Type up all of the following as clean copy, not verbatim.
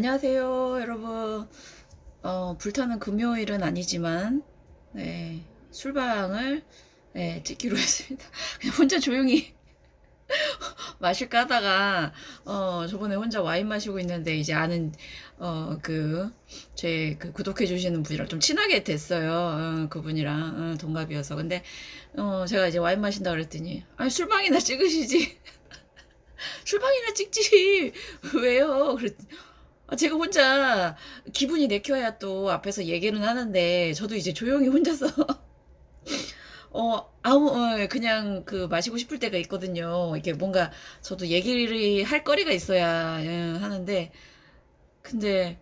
안녕하세요, 여러분. 불타는 금요일은 아니지만, 네, 술방을, 네, 찍기로 했습니다. 그냥 혼자 조용히 마실까 하다가, 저번에 혼자 와인 마시고 있는데, 이제 아는, 제 구독해주시는 분이랑 좀 친하게 됐어요. 그분이랑, 동갑이어서. 근데, 제가 이제 와인 마신다 그랬더니, 아니, 술방이나 찍으시지. 술방이나 찍지. 왜요? 제가 혼자 기분이 내켜야 또 앞에서 얘기는 하는데, 저도 이제 조용히 혼자서, 그냥 마시고 싶을 때가 있거든요. 이게 뭔가 저도 얘기를 할 거리가 있어야 하는데, 근데,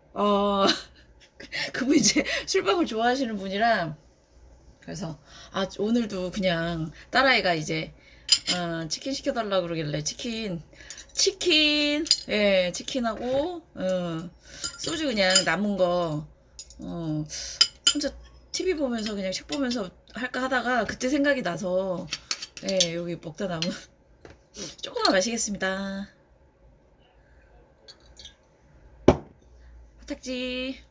그분 이제 술방을 좋아하시는 분이라, 그래서, 오늘도 그냥 딸아이가 이제, 치킨 시켜달라고 그러길래, 예, 치킨하고, 소주 그냥 남은 거, 혼자 TV 보면서 그냥 책 보면서 할까 하다가 그때 생각이 나서, 예, 여기 먹다 남은 조금만 마시겠습니다. 화탁지.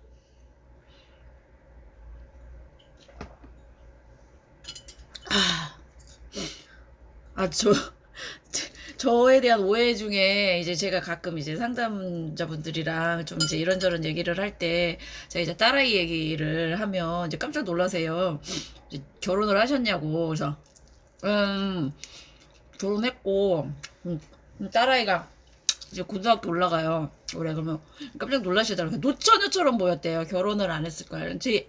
아, 아, 저에 대한 오해 중에 이제 제가 가끔 이제 상담자분들이랑 좀 이제 이런저런 얘기를 할 때 제가 이제 딸아이 얘기를 하면 이제 깜짝 놀라세요. 이제 결혼을 하셨냐고. 그래서 음 결혼했고 딸아이가 이제 고등학교 올라가요. 올해 그러면 깜짝 놀라시더라고요. 노처녀처럼 보였대요. 결혼을 안 했을 거예요. 제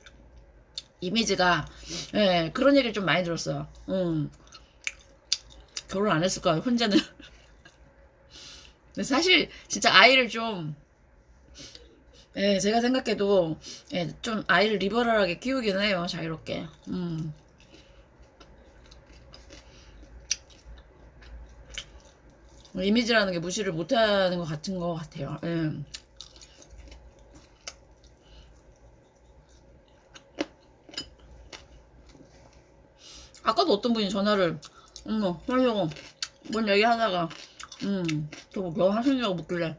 이미지가 예, 그런 얘기를 좀 많이 들었어요. 결혼 안 했을 거예요. 혼자는. 근데 사실 진짜 아이를 좀 예, 제가 생각해도 예, 좀 아이를 리버럴하게 키우긴 해요. 자유롭게. 이미지라는 게 무시를 못하는 것 같은 것 같아요. 예. 아까도 어떤 분이 전화를 하려고 뭔 얘기 하다가 저뭐 결혼하셨냐고 묻길래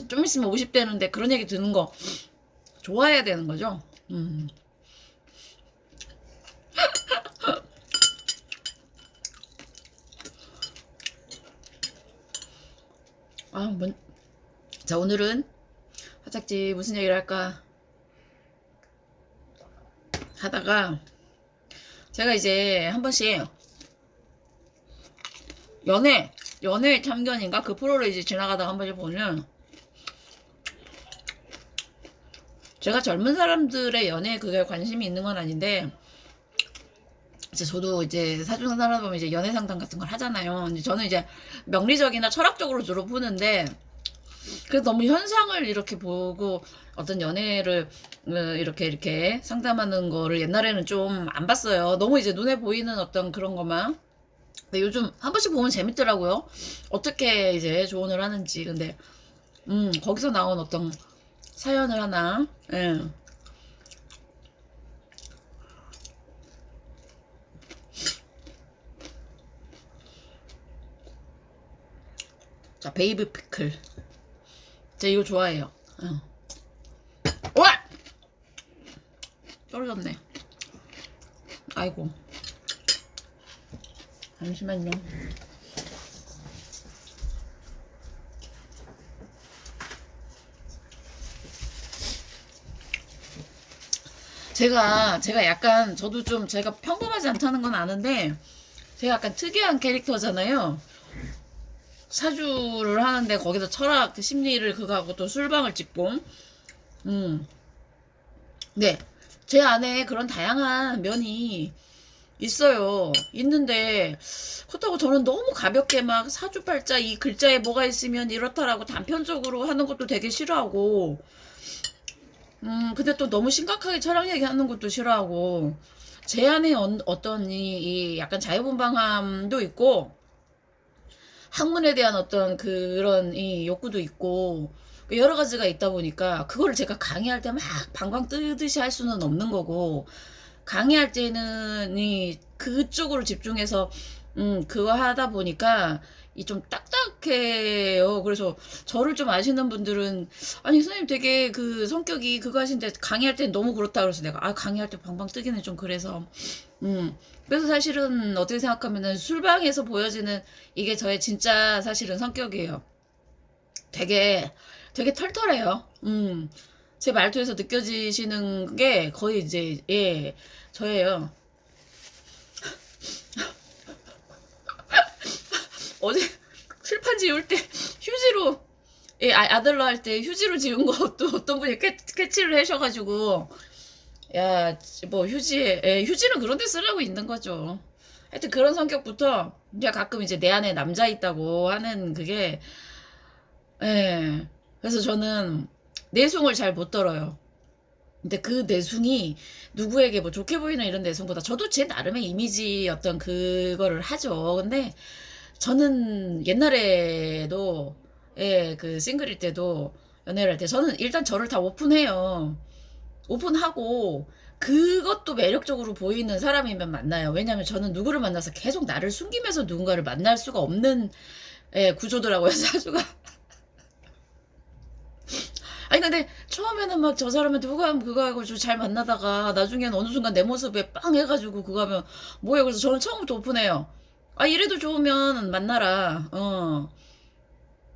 좀 있으면 50 되는데 그런 얘기 듣는 거 좋아해야 되는 거죠. 뭐, 자, 오늘은 화짝지 무슨 얘기를 할까 하다가 제가 이제 한 번씩 연애 참견인가 그 프로를 이제 지나가다가 한 번씩 보면 제가 젊은 사람들의 연애에 그게 관심이 있는 건 아닌데 이제 저도 이제 사주상 살다 보면 이제 연애 상담 같은 걸 하잖아요. 이제 저는 이제 명리적이나 철학적으로 주로 푸는데 그래서 너무 현상을 이렇게 보고 어떤 연애를 이렇게 상담하는 거를 옛날에는 좀 안 봤어요. 너무 이제 눈에 보이는 어떤 그런 것만. 근데 요즘 한 번씩 보면 재밌더라고요. 어떻게 이제 조언을 하는지. 근데 거기서 나온 어떤 사연을 하나. 예. 자, 베이비 피클. 제가 이거 좋아해요. 와! 떨어졌네. 아이고. 잠시만요. 제가 약간, 저도 좀 제가 평범하지 않다는 건 아는데, 제가 약간 특이한 캐릭터잖아요. 사주를 하는데 거기서 철학, 심리를 그거하고 또 술방을 찍고, 음. 네. 제 안에 그런 다양한 면이 있어요. 있는데, 그렇다고 저는 너무 가볍게 막 사주팔자 이 글자에 뭐가 있으면 이렇다라고 단편적으로 하는 것도 되게 싫어하고, 근데 또 너무 심각하게 철학 얘기하는 것도 싫어하고, 제 안에 어떤 이 약간 자유분방함도 있고, 학문에 대한 어떤 그런 이 욕구도 있고, 여러 가지가 있다 보니까, 그거를 제가 강의할 때 막 방광 뜨듯이 할 수는 없는 거고, 강의할 때는 이 그쪽으로 집중해서 그거 하다 보니까 좀 딱딱해요. 그래서 저를 좀 아시는 분들은 아니 선생님 되게 그 성격이 그거 하신데 강의할 땐 너무 그렇다 그래서 내가 강의할 때 방방 뜨기는 좀 그래서 그래서 사실은 어떻게 생각하면은 술방에서 보여지는 이게 저의 진짜 사실은 성격이에요. 되게 털털해요. 제 말투에서 느껴지시는 게 거의 이제 예 저예요. 어제 출판 지울 때 휴지로 예, 아들로 할 때 휴지로 지운 거 또 어떤 분이 캐치를 하셔가지고 야 뭐 휴지에 예, 휴지는 그런 데 쓰라고 있는 거죠. 하여튼 그런 성격부터 이제 가끔 이제 내 안에 남자 있다고 하는 그게 예 그래서 저는 내숭을 잘 못 떨어요. 근데 그 내숭이 누구에게 뭐 좋게 보이는 이런 내숭보다 저도 제 나름의 이미지 어떤 그거를 하죠. 근데 저는 옛날에도 예, 그 싱글일 때도 연애를 할 때 저는 일단 저를 다 오픈해요. 오픈하고 그것도 매력적으로 보이는 사람이면 만나요. 왜냐면 저는 누구를 만나서 계속 나를 숨기면서 누군가를 만날 수가 없는 예, 구조더라고요, 사주가. 아니 근데 처음에는 막 저 사람한테 그거 하면 그거 하고 잘 만나다가 나중에는 어느 순간 내 모습에 빵 해가지고 그거 하면 뭐예요? 그래서 저는 처음부터 오픈해요. 이래도 좋으면 만나라.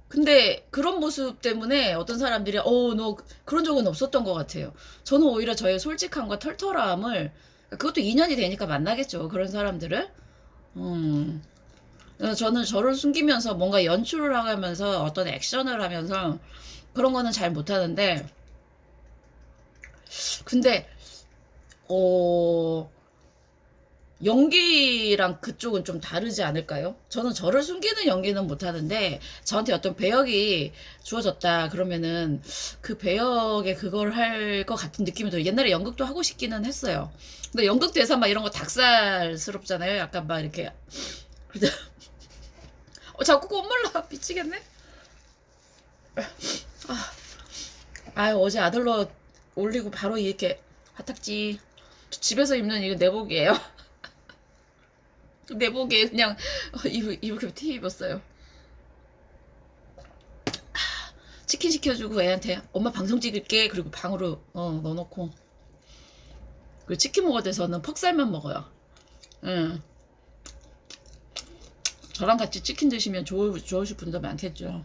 근데 그런 모습 때문에 어떤 사람들이 너 그런 적은 없었던 것 같아요. 저는 오히려 저의 솔직함과 털털함을 그것도 인연이 되니까 만나겠죠. 그런 사람들을. 음. 저는 저를 숨기면서 뭔가 연출을 하면서 어떤 액션을 하면서 그런 거는 잘 못하는데 근데 어 연기랑 그쪽은 좀 다르지 않을까요? 저는 저를 숨기는 연기는 못하는데 저한테 어떤 배역이 주어졌다 그러면은 그 배역에 그걸 할 것 같은 느낌이 들어요. 옛날에 연극도 하고 싶기는 했어요. 근데 연극 대사 막 이런 거 닭살스럽잖아요. 약간 막 이렇게 자꾸 콧물 나 미치겠네. 어제 아들러 올리고 바로 이렇게 화탁지 집에서 입는 이거 내복이에요. 내복에 그냥 이렇게 티 입었어요. 치킨 시켜주고 애한테 엄마 방송 찍을게 그리고 방으로 넣어놓고 그리고 치킨 먹을 때서는 퍽살만 먹어요. 응. 저랑 같이 치킨 드시면 좋으실 분도 많겠죠.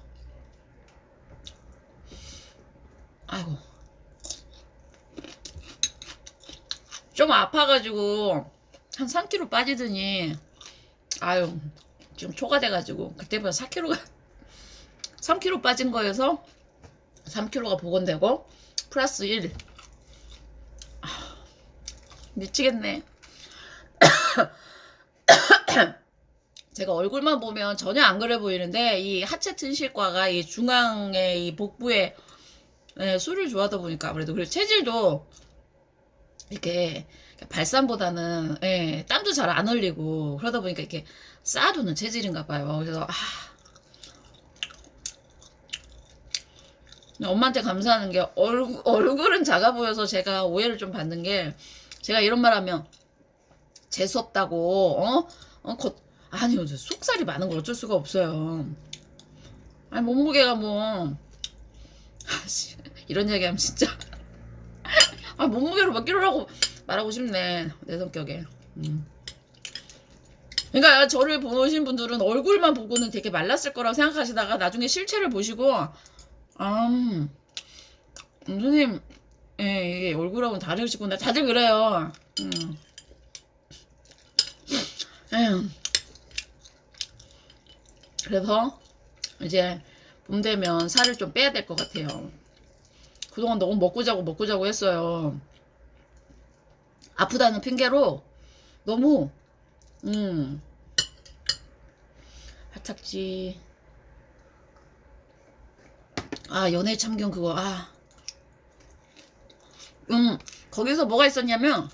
아이고 좀 아파가지고 한 3kg 빠지더니 아유 지금 초가 돼가지고 그때보다 4kg가 3kg 빠진 거여서 3kg가 복원되고 플러스 1 미치겠네. 제가 얼굴만 보면 전혀 안 그래 보이는데 이 하체 튼실과가 이 중앙의 이 복부에 술을 좋아하다 보니까 아무래도 그리고 체질도 이렇게 발산보다는 땀도 잘 안 흘리고 그러다 보니까 이렇게 쌓아두는 체질인가 봐요. 그래서 엄마한테 감사하는 게 얼굴은 작아 보여서 제가 오해를 좀 받는 게 제가 이런 말 하면 재수없다고 아니요 속살이 많은 걸 어쩔 수가 없어요. 아니 몸무게가 뭐 이런 얘기하면 진짜 몸무게로 몇 킬로라고 말하고 싶네 내 성격에. 그러니까 저를 보신 분들은 얼굴만 보고는 되게 말랐을 거라고 생각하시다가 나중에 실체를 보시고 선생님 이게 얼굴하고는 다르시구나 다들 그래요. 그래서 이제 봄 되면 살을 좀 빼야 될 것 같아요. 그동안 너무 먹고 자고 했어요. 아프다는 핑계로 너무 하착지 연애 참견 그거 거기서 뭐가 있었냐면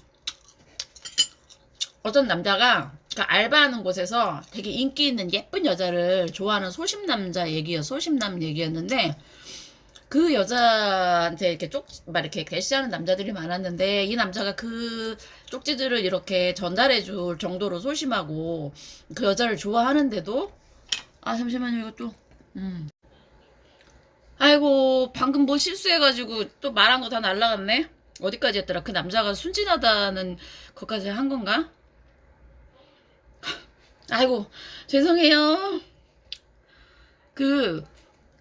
어떤 남자가 그러니까 알바하는 곳에서 되게 인기 있는 예쁜 여자를 좋아하는 소심남자 소심남 얘기였는데 그 여자한테 이렇게 막 이렇게 대시하는 남자들이 많았는데 이 남자가 그 쪽지들을 이렇게 전달해 줄 정도로 소심하고 그 여자를 좋아하는데도 아, 잠시만요, 이것도. 아이고, 방금 뭐 실수해가지고 또 말한 거 다 날라갔네? 어디까지 했더라? 그 남자가 순진하다는 것까지 한 건가? 아이고, 죄송해요. 그,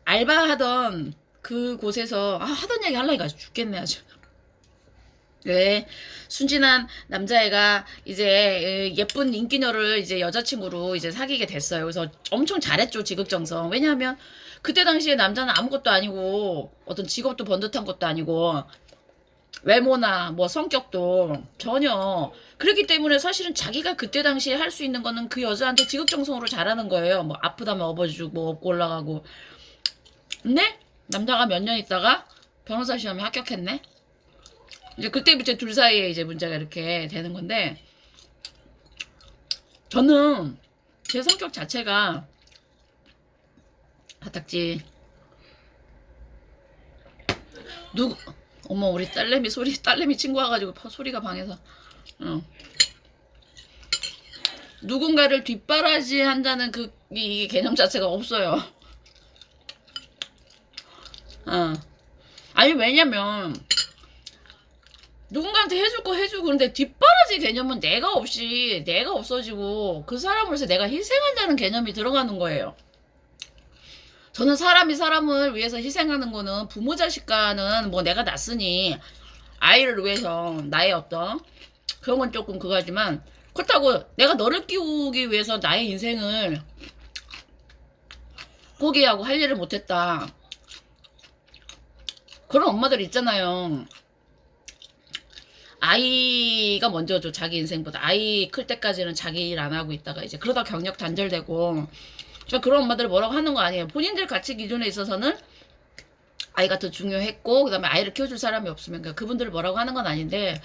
알바하던 그 곳에서, 하던 얘기 하려니까 죽겠네, 아주. 왜 순진한 남자애가 이제 예쁜 인기녀를 이제 여자친구로 이제 사귀게 됐어요. 그래서 엄청 잘했죠, 지극정성. 왜냐하면 그때 당시에 남자는 아무것도 아니고 어떤 직업도 번듯한 것도 아니고 외모나 뭐 성격도 전혀 그렇기 때문에 사실은 자기가 그때 당시에 할 수 있는 거는 그 여자한테 지극정성으로 잘하는 거예요. 뭐 아프다면 업어주고 뭐 업고 올라가고. 근데 남자가 몇 년 있다가 변호사 시험에 합격했네. 이제 그때부터 둘 사이에 이제 문제가 이렇게 되는 건데, 저는 제 성격 자체가 화딱지 누구 어머 우리 딸내미 친구 와가지고 소리가 방해서 누군가를 뒷바라지 한다는 이 개념 자체가 없어요. 아니 왜냐면 누군가한테 해줄 거 해주고 근데 뒷바라지 개념은 내가 없어지고 그 사람으로서 내가 희생한다는 개념이 들어가는 거예요. 저는 사람이 사람을 위해서 희생하는 거는 부모 자식과는 뭐 내가 낫으니 아이를 위해서 나의 어떤 그런 건 조금 그거지만 그렇다고 내가 너를 키우기 위해서 나의 인생을 포기하고 할 일을 못했다. 그런 엄마들 있잖아요. 아이가 먼저죠. 자기 인생보다. 아이 클 때까지는 자기 일 안 하고 있다가 이제 그러다 경력 단절되고 저 그런 엄마들 뭐라고 하는 거 아니에요. 본인들 가치 기준에 있어서는 아이가 더 중요했고 그다음에 아이를 키워줄 사람이 없으면 그러니까 그분들을 뭐라고 하는 건 아닌데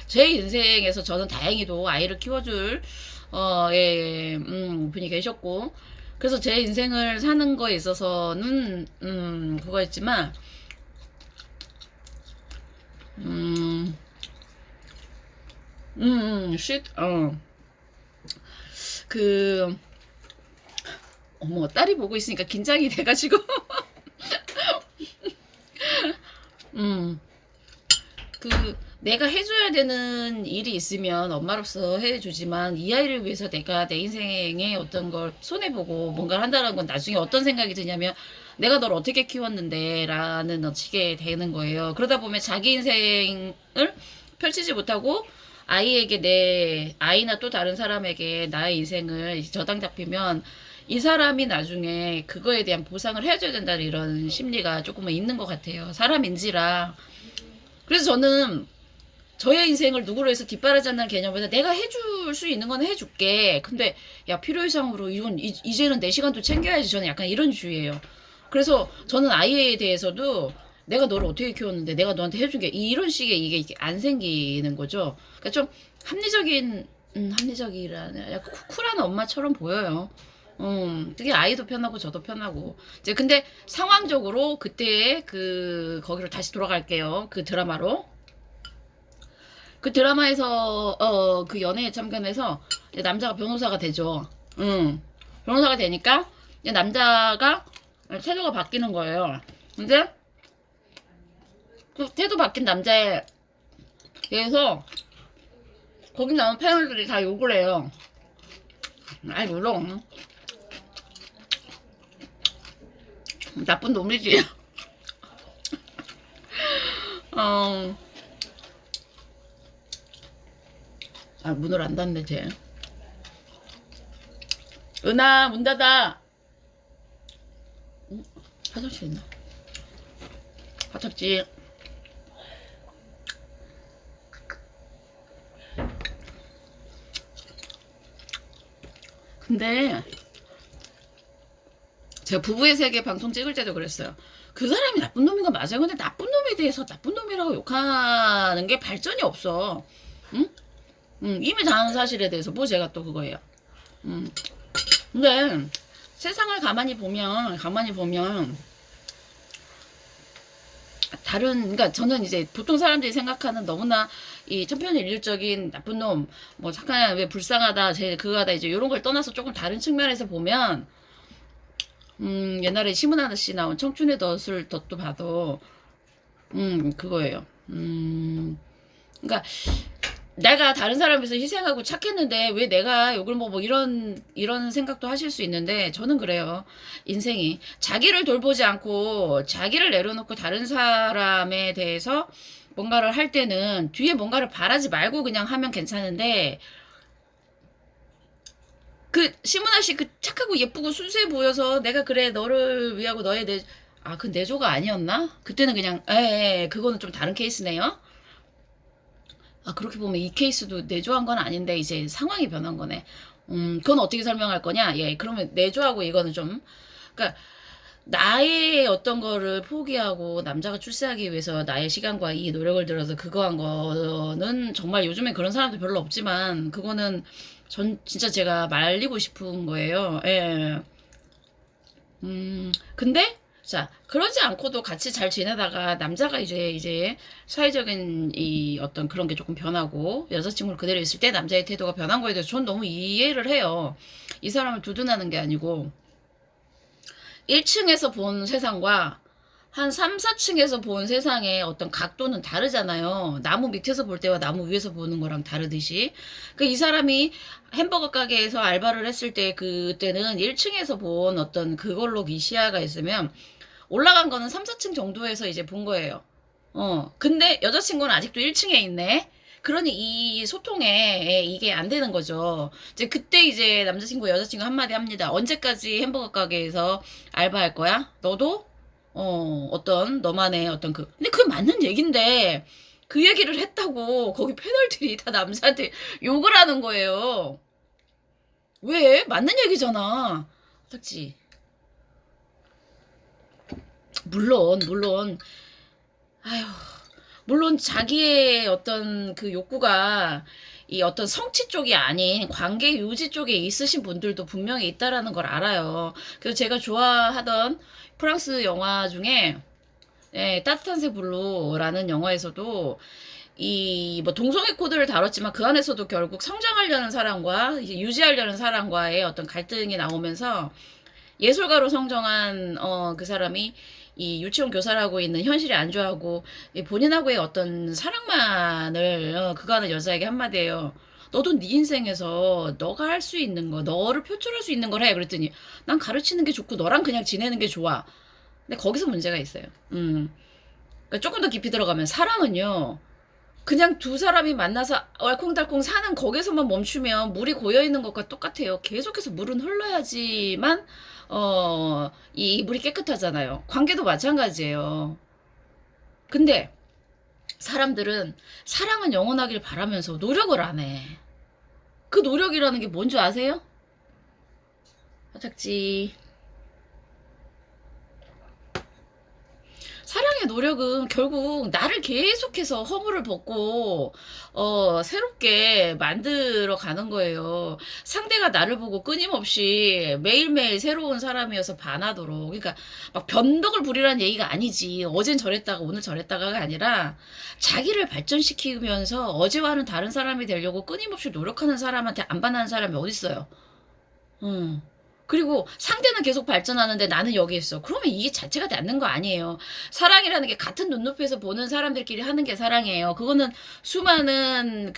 제 인생에서 저는 다행히도 아이를 키워줄 분이 계셨고 그래서 제 인생을 사는 거에 있어서는 그거였지만 그 어머 딸이 보고 있으니까 긴장이 돼가지고 내가 해줘야 되는 일이 있으면 엄마로서 해주지만 이 아이를 위해서 내가 내 인생에 어떤 걸 손해보고 뭔가를 한다는 건 나중에 어떤 생각이 드냐면 내가 널 어떻게 키웠는데 라는 식의 되는 거예요. 그러다 보면 자기 인생을 펼치지 못하고 아이에게 내 아이나 또 다른 사람에게 나의 인생을 저당 잡히면 이 사람이 나중에 그거에 대한 보상을 해줘야 된다는 이런 심리가 조금은 있는 것 같아요. 사람인지라. 그래서 저는 저의 인생을 누구로 해서 뒷바라지 한다는 개념보다 내가 해줄 수 있는 건 해줄게. 근데 야 필요 이상으로 이건 이제는 내 시간도 챙겨야지. 저는 약간 이런 주의예요. 그래서 저는 아이에 대해서도 내가 너를 어떻게 키웠는데 내가 너한테 해준 게 이런 식의 이게 안 생기는 거죠. 그러니까 좀 합리적이라는 약간 쿨한 엄마처럼 보여요. 그게 아이도 편하고 저도 편하고. 이제 근데 상황적으로 그때의 거기로 다시 돌아갈게요. 그 드라마로. 그 드라마에서 그 연애에 참견해서 남자가 변호사가 되죠. 변호사가 되니까 이제 남자가 태도가 바뀌는 거예요. 근데 그 태도 바뀐 남자에 대해서 거기 나온 패널들이 다 욕을 해요. 아이 물론 나쁜 놈이지. 문을 안 닫네 쟤. 은하 문 닫아. 화장실 있나? 화장실. 근데 제가 부부의 세계 방송 찍을 때도 그랬어요. 그 사람이 나쁜 놈인 건 맞아요. 근데 나쁜 놈에 대해서 나쁜 놈이라고 욕하는 게 발전이 없어. 응? 이미 다 아는 사실에 대해서 뭐 제가 또 그거예요. 근데 세상을 가만히 보면 그러니까 저는 이제 보통 사람들이 생각하는 너무나 이 천편일률적인 나쁜 놈, 뭐 착한 왜 불쌍하다, 그거다 이제 이런 걸 떠나서 조금 다른 측면에서 보면 옛날에 심은하 씨 나온 청춘의 덫을 덫도 봐도, 그거예요. 그러니까, 내가 다른 사람을 위해서 희생하고 착했는데, 왜 내가 욕을 뭐 이런 생각도 하실 수 있는데, 저는 그래요. 인생이. 자기를 돌보지 않고, 자기를 내려놓고 다른 사람에 대해서 뭔가를 할 때는, 뒤에 뭔가를 바라지 말고 그냥 하면 괜찮은데, 심은하 씨 착하고 예쁘고 순수해 보여서 내가 그래, 너를 위하고 그 내조가 아니었나? 그때는 그냥, 그거는 좀 다른 케이스네요. 그렇게 보면 이 케이스도 내조한 건 아닌데, 이제 상황이 변한 거네. 그건 어떻게 설명할 거냐? 예, 그러면 내조하고 이거는 좀, 그니까, 나의 어떤 거를 포기하고 남자가 출세하기 위해서 나의 시간과 이 노력을 들여서 그거 한 거는 정말 요즘에 그런 사람도 별로 없지만, 그거는 진짜 제가 말리고 싶은 거예요. 예. 근데, 자, 그러지 않고도 같이 잘 지내다가 남자가 이제 사회적인 이 어떤 그런 게 조금 변하고 여자친구를 그대로 있을 때 남자의 태도가 변한 거에 대해서 전 너무 이해를 해요. 이 사람을 두둔하는 게 아니고 1층에서 본 세상과 한 3, 4층에서 본 세상의 어떤 각도는 다르잖아요. 나무 밑에서 볼 때와 나무 위에서 보는 거랑 다르듯이. 이 사람이 햄버거 가게에서 알바를 했을 때 그때는 1층에서 본 어떤 그걸로 이 시야가 있으면 올라간 거는 3, 4층 정도에서 이제 본 거예요. 근데 여자친구는 아직도 1층에 있네. 그러니 이 소통에 이게 안 되는 거죠. 이제 그때 이제 남자친구, 여자친구 한마디 합니다. 언제까지 햄버거 가게에서 알바할 거야? 너도? 너만의 어떤 근데 그게 맞는 얘긴데, 그 얘기를 했다고 거기 패널들이 다 남자한테 욕을 하는 거예요. 왜? 맞는 얘기잖아. 딱지. 물론, 아휴, 물론 자기의 어떤 그 욕구가 이 어떤 성취 쪽이 아닌 관계 유지 쪽에 있으신 분들도 분명히 있다라는 걸 알아요. 그래서 제가 좋아하던 프랑스 영화 중에 따뜻한 새 블루라는 영화에서도 이 뭐 동성애 코드를 다뤘지만 그 안에서도 결국 성장하려는 사람과 이제 유지하려는 사람과의 어떤 갈등이 나오면서 예술가로 성장한 그 사람이 이 유치원 교사라고 있는 현실이 안 좋아하고 본인하고의 어떤 사랑만을 그거하는 여자에게 한마디예요. 너도 네 인생에서 너가 할 수 있는 거, 너를 표출할 수 있는 걸 해. 그랬더니 난 가르치는 게 좋고 너랑 그냥 지내는 게 좋아. 근데 거기서 문제가 있어요. 그러니까 조금 더 깊이 들어가면 사랑은요. 그냥 두 사람이 만나서 알콩달콩 사는 거기서만 멈추면 물이 고여있는 것과 똑같아요. 계속해서 물은 흘러야지만 이 물이 깨끗하잖아요. 관계도 마찬가지예요. 근데 사람들은 사랑은 영원하길 바라면서 노력을 안 해. 그 노력이라는 게 뭔지 아세요? 화작지. 사랑의 노력은 결국 나를 계속해서 허물을 벗고 새롭게 만들어 가는 거예요. 상대가 나를 보고 끊임없이 매일매일 새로운 사람이어서 반하도록. 그러니까 막 변덕을 부리라는 얘기가 아니지. 어젠 저랬다가 오늘 저랬다가가 아니라 자기를 발전시키면서 어제와는 다른 사람이 되려고 끊임없이 노력하는 사람한테 안 반하는 사람이 어딨어요. 그리고 상대는 계속 발전하는데 나는 여기 있어. 그러면 이게 자체가 낫는 거 아니에요. 사랑이라는 게 같은 눈높이에서 보는 사람들끼리 하는 게 사랑이에요. 그거는 수많은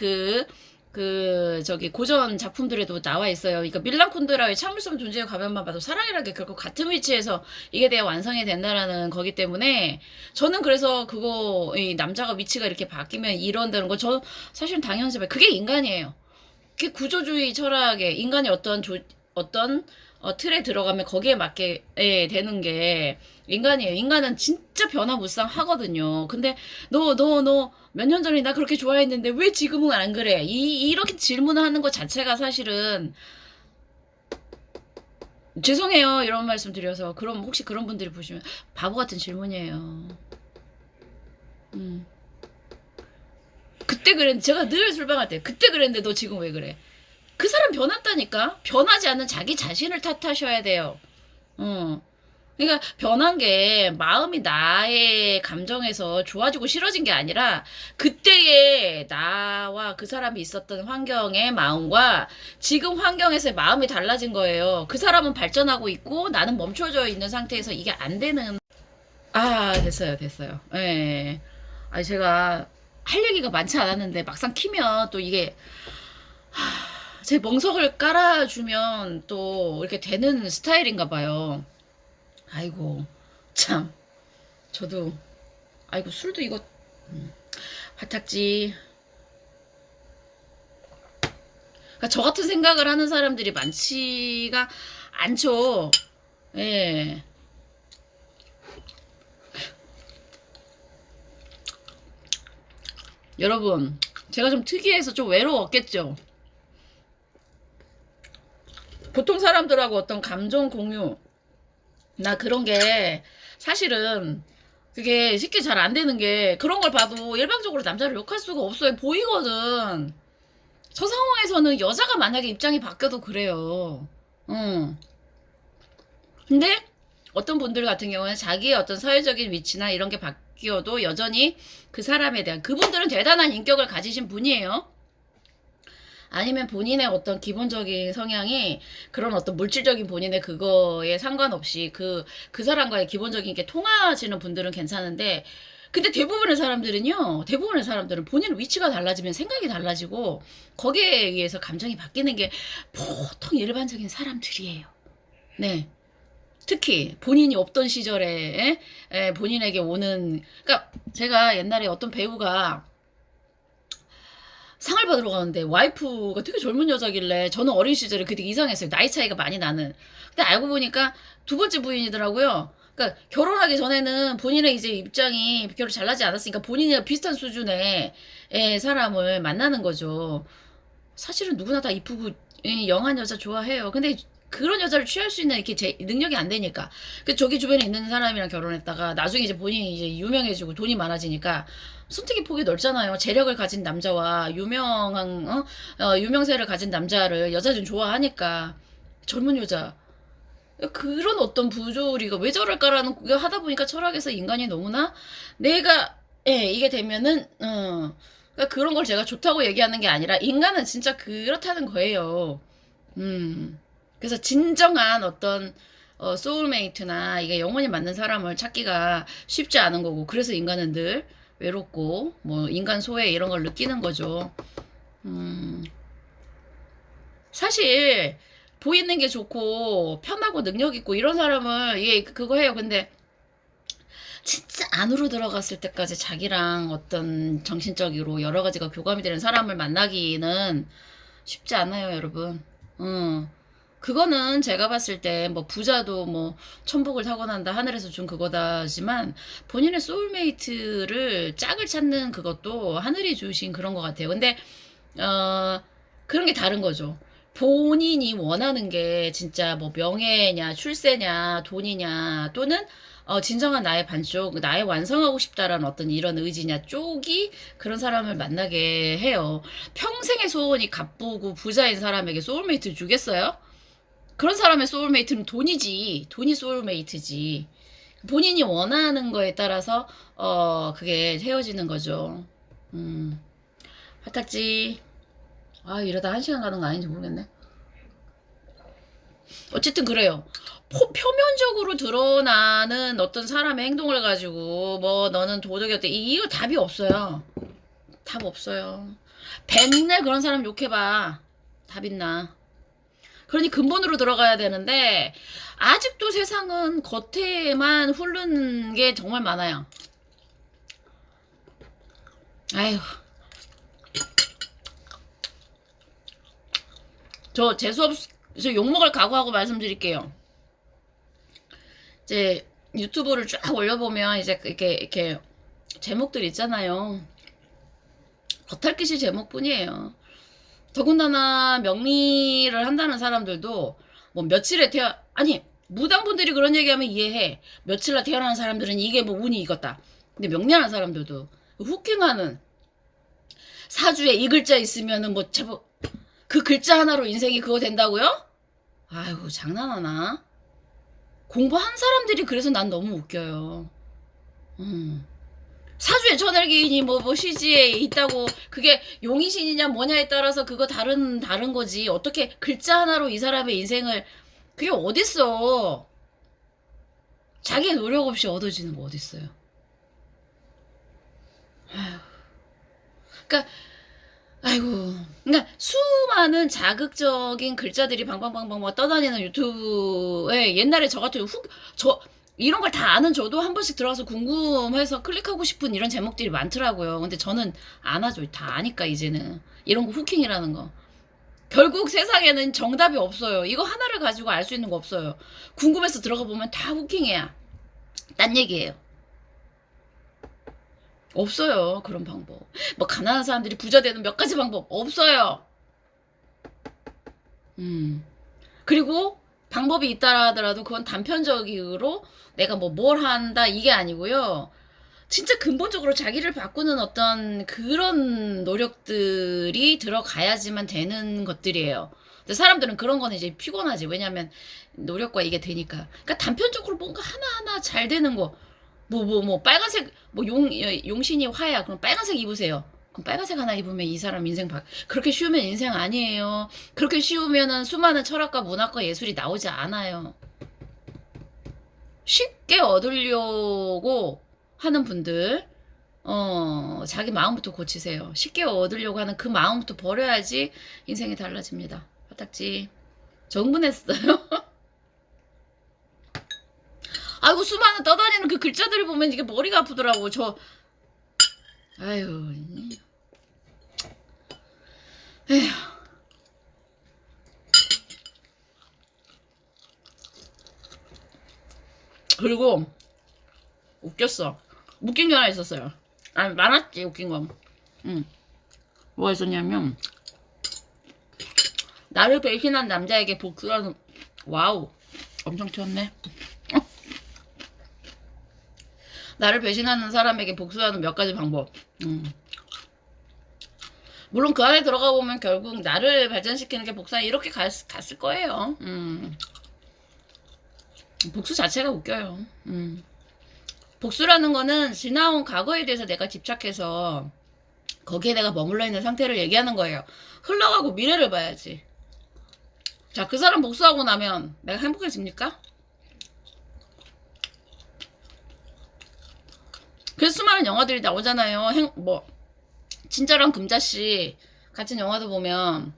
고전 작품들에도 나와 있어요. 그러니까 밀란 쿤드라의 참을성 존재의 가면만 봐도 사랑이라는 게 결국 같은 위치에서 이게 돼야 완성이 된다라는 거기 때문에 저는 그래서 이 남자가 위치가 이렇게 바뀌면 이런다는 거 저 사실은 당연하지. 그게 인간이에요. 그게 구조주의 철학에 인간이 어떤 틀에 들어가면 거기에 맞게 되는 게 인간이에요. 인간은 진짜 변화무쌍하거든요. 근데 너 몇 년 전에 나 그렇게 좋아했는데 왜 지금은 안 그래? 이렇게 질문을 하는 것 자체가 사실은 죄송해요. 이런 말씀 드려서. 그럼 혹시 그런 분들이 보시면 바보 같은 질문이에요. 그때 그랬는데 제가 늘 술방할 때 그때 그랬는데 너 지금 왜 그래? 그 사람 변했다니까? 변하지 않는 자기 자신을 탓하셔야 돼요. 그러니까 변한 게 마음이 나의 감정에서 좋아지고 싫어진 게 아니라 그때의 나와 그 사람이 있었던 환경의 마음과 지금 환경에서의 마음이 달라진 거예요. 그 사람은 발전하고 있고 나는 멈춰져 있는 상태에서 이게 안 되는. 아, 됐어요, 됐어요. 예. 아니, 제가 할 얘기가 많지 않았는데 막상 키면 또 이게 제 멍석을 깔아주면 또 이렇게 되는 스타일인가 봐요. 아이고, 참. 저도, 아이고, 술도 이거, 화탁지. 그러니까 저 같은 생각을 하는 사람들이 많지가 않죠. 예. 여러분, 제가 좀 특이해서 좀 외로웠겠죠. 보통 사람들하고 어떤 감정 공유, 나 그런 게 사실은 그게 쉽게 잘 안 되는 게 그런 걸 봐도 일방적으로 남자를 욕할 수가 없어요. 보이거든. 저 상황에서는 여자가 만약에 입장이 바뀌어도 그래요. 응. 근데 어떤 분들 같은 경우는 자기의 어떤 사회적인 위치나 이런 게 바뀌어도 여전히 그 사람에 대한 그분들은 대단한 인격을 가지신 분이에요. 아니면 본인의 어떤 기본적인 성향이 그런 어떤 물질적인 본인의 그거에 상관없이 그 사람과의 기본적인 게 통하시는 분들은 괜찮은데, 근데 대부분의 사람들은 본인 위치가 달라지면 생각이 달라지고 거기에 의해서 감정이 바뀌는 게 보통 일반적인 사람들이에요. 네. 특히 본인이 없던 시절에 본인에게 오는, 그러니까 제가 옛날에 어떤 배우가 상을 받으러 가는데 와이프가 되게 젊은 여자길래 저는 어린 시절에 그게 이상했어요. 나이 차이가 많이 나는. 근데 알고 보니까 두 번째 부인이더라고요. 그러니까 결혼하기 전에는 본인의 이제 입장이 별로 잘나지 않았으니까 본인이랑 비슷한 수준의 사람을 만나는 거죠. 사실은 누구나 다 이쁘고 영한 여자 좋아해요. 근데 그런 여자를 취할 수 있는 이렇게 능력이 안 되니까. 그 저기 주변에 있는 사람이랑 결혼했다가 나중에 이제 본인이 이제 유명해지고 돈이 많아지니까 선택의 폭이 넓잖아요. 재력을 가진 남자와 유명한 유명세를 가진 남자를 여자들은 좋아하니까. 젊은 여자. 그런 어떤 부조리가 왜 저럴까라는 거 하다 보니까 철학에서 인간이 너무나 내가 이게 되면은 그러니까 그런 걸 제가 좋다고 얘기하는 게 아니라 인간은 진짜 그렇다는 거예요. 그래서 진정한 어떤 소울메이트나 이게 영혼이 맞는 사람을 찾기가 쉽지 않은 거고, 그래서 인간은 늘 외롭고 뭐 인간 소외 이런 걸 느끼는 거죠. 음, 사실 보이는 게 좋고 편하고 능력 있고 이런 사람을 그거 해요. 근데 진짜 안으로 들어갔을 때까지 자기랑 어떤 정신적으로 여러 가지가 교감이 되는 사람을 만나기는 쉽지 않아요, 여러분. 그거는 제가 봤을 때 뭐 부자도 뭐 천복을 타고난다 하늘에서 준 그거다지만 본인의 소울메이트를 짝을 찾는 그것도 하늘이 주신 그런 것 같아요. 근데 어 그런 게 다른 거죠. 본인이 원하는 게 진짜 뭐 명예냐 출세냐 돈이냐 또는 진정한 나의 반쪽, 나의 완성하고 싶다라는 어떤 이런 의지냐 쪽이 그런 사람을 만나게 해요. 평생의 소원이 가쁘고 부자인 사람에게 소울메이트 주겠어요? 그런 사람의 소울메이트는 돈이지. 돈이 소울메이트지. 본인이 원하는 거에 따라서 그게 헤어지는 거죠. 음. 화탁지. 아, 이러다 1시간 가는 거 아닌지 모르겠네. 어쨌든 그래요. 표면적으로 드러나는 어떤 사람의 행동을 가지고 뭐 너는 도덕이 어때, 이거 답이 없어요. 답 없어요. 맨날 그런 사람 욕해봐. 답 있나? 그러니 근본으로 들어가야 되는데 아직도 세상은 겉에만 흐르는 게 정말 많아요. 아휴, 제 수업 저 욕먹을 각오하고 말씀드릴게요. 이제 유튜브를 쫙 올려보면 이제 이렇게 제목들 있잖아요. 겉핥기식 제목뿐이에요. 더군다나 명리를 한다는 사람들도 뭐 며칠에 아니 무당분들이 그런 얘기하면 이해해. 며칠 날 태어나는 사람들은 이게 뭐 운이 익었다. 근데 명리하는 사람들도 후킹하는 사주에 이 글자 있으면은 뭐 제법 그 글자 하나로 인생이 그거 된다고요? 아이고 장난하나? 공부한 사람들이 그래서 난 너무 웃겨요. 사주에 천을기인이 뭐 시지에 있다고 그게 용의신이냐 뭐냐에 따라서 그거 다른 거지. 어떻게 글자 하나로 이 사람의 인생을 그게 어딨어. 자기의 노력 없이 얻어지는 거 어딨어요. 그러니까 아이고, 그러니까 수많은 자극적인 글자들이 방방방방 떠다니는 유튜브에 옛날에 저 같은 저 이런 걸 다 아는 저도 한 번씩 들어가서 궁금해서 클릭하고 싶은 이런 제목들이 많더라고요. 근데 저는 안 하죠. 다 아니까 이제는 이런 거 후킹이라는 거. 결국 세상에는 정답이 없어요. 이거 하나를 가지고 알 수 있는 거 없어요. 궁금해서 들어가 보면 다 후킹이야. 딴 얘기예요. 없어요. 그런 방법. 뭐 가난한 사람들이 부자 되는 몇 가지 방법 없어요. 그리고 방법이 있다 하더라도 그건 단편적으로 내가 뭐 뭘 한다 이게 아니고요. 진짜 근본적으로 자기를 바꾸는 어떤 그런 노력들이 들어가야지만 되는 것들이에요. 근데 사람들은 그런 거는 이제 피곤하지. 왜냐면 노력과 이게 되니까. 그러니까 단편적으로 뭔가 하나하나 잘 되는 거. 뭐 빨간색 뭐 용신이 화야. 그럼 빨간색 입으세요. 그럼 빨간색 하나 입으면 이 사람 인생 그렇게 쉬우면 인생 아니에요. 그렇게 쉬우면은 수많은 철학과 문학과 예술이 나오지 않아요. 쉽게 얻으려고 하는 분들 자기 마음부터 고치세요. 쉽게 얻으려고 하는 그 마음부터 버려야지 인생이 달라집니다. 화딱지 정분했어요. 아이고 수많은 떠다니는 그 글자들을 보면 이게 머리가 아프더라고. 아유 에휴. 그리고 웃겼어. 웃긴 게 하나 있었어요. 아니 많았지 웃긴 거. 뭐가 있었냐면 나를 배신한 남자에게 복수하는 와우 엄청 튀었네. 나를 배신하는 사람에게 복수하는 몇 가지 방법. 물론 그 안에 들어가 보면 결국 나를 발전시키는 게 복수야 이렇게 갔을 거예요. 복수 자체가 웃겨요. 복수라는 거는 지나온 과거에 대해서 내가 집착해서 거기에 내가 머물러 있는 상태를 얘기하는 거예요. 흘러가고 미래를 봐야지. 자, 그 사람 복수하고 나면 내가 행복해집니까? 그래서 수많은 영화들이 나오잖아요. 진짜랑 금자씨 같은 영화도 보면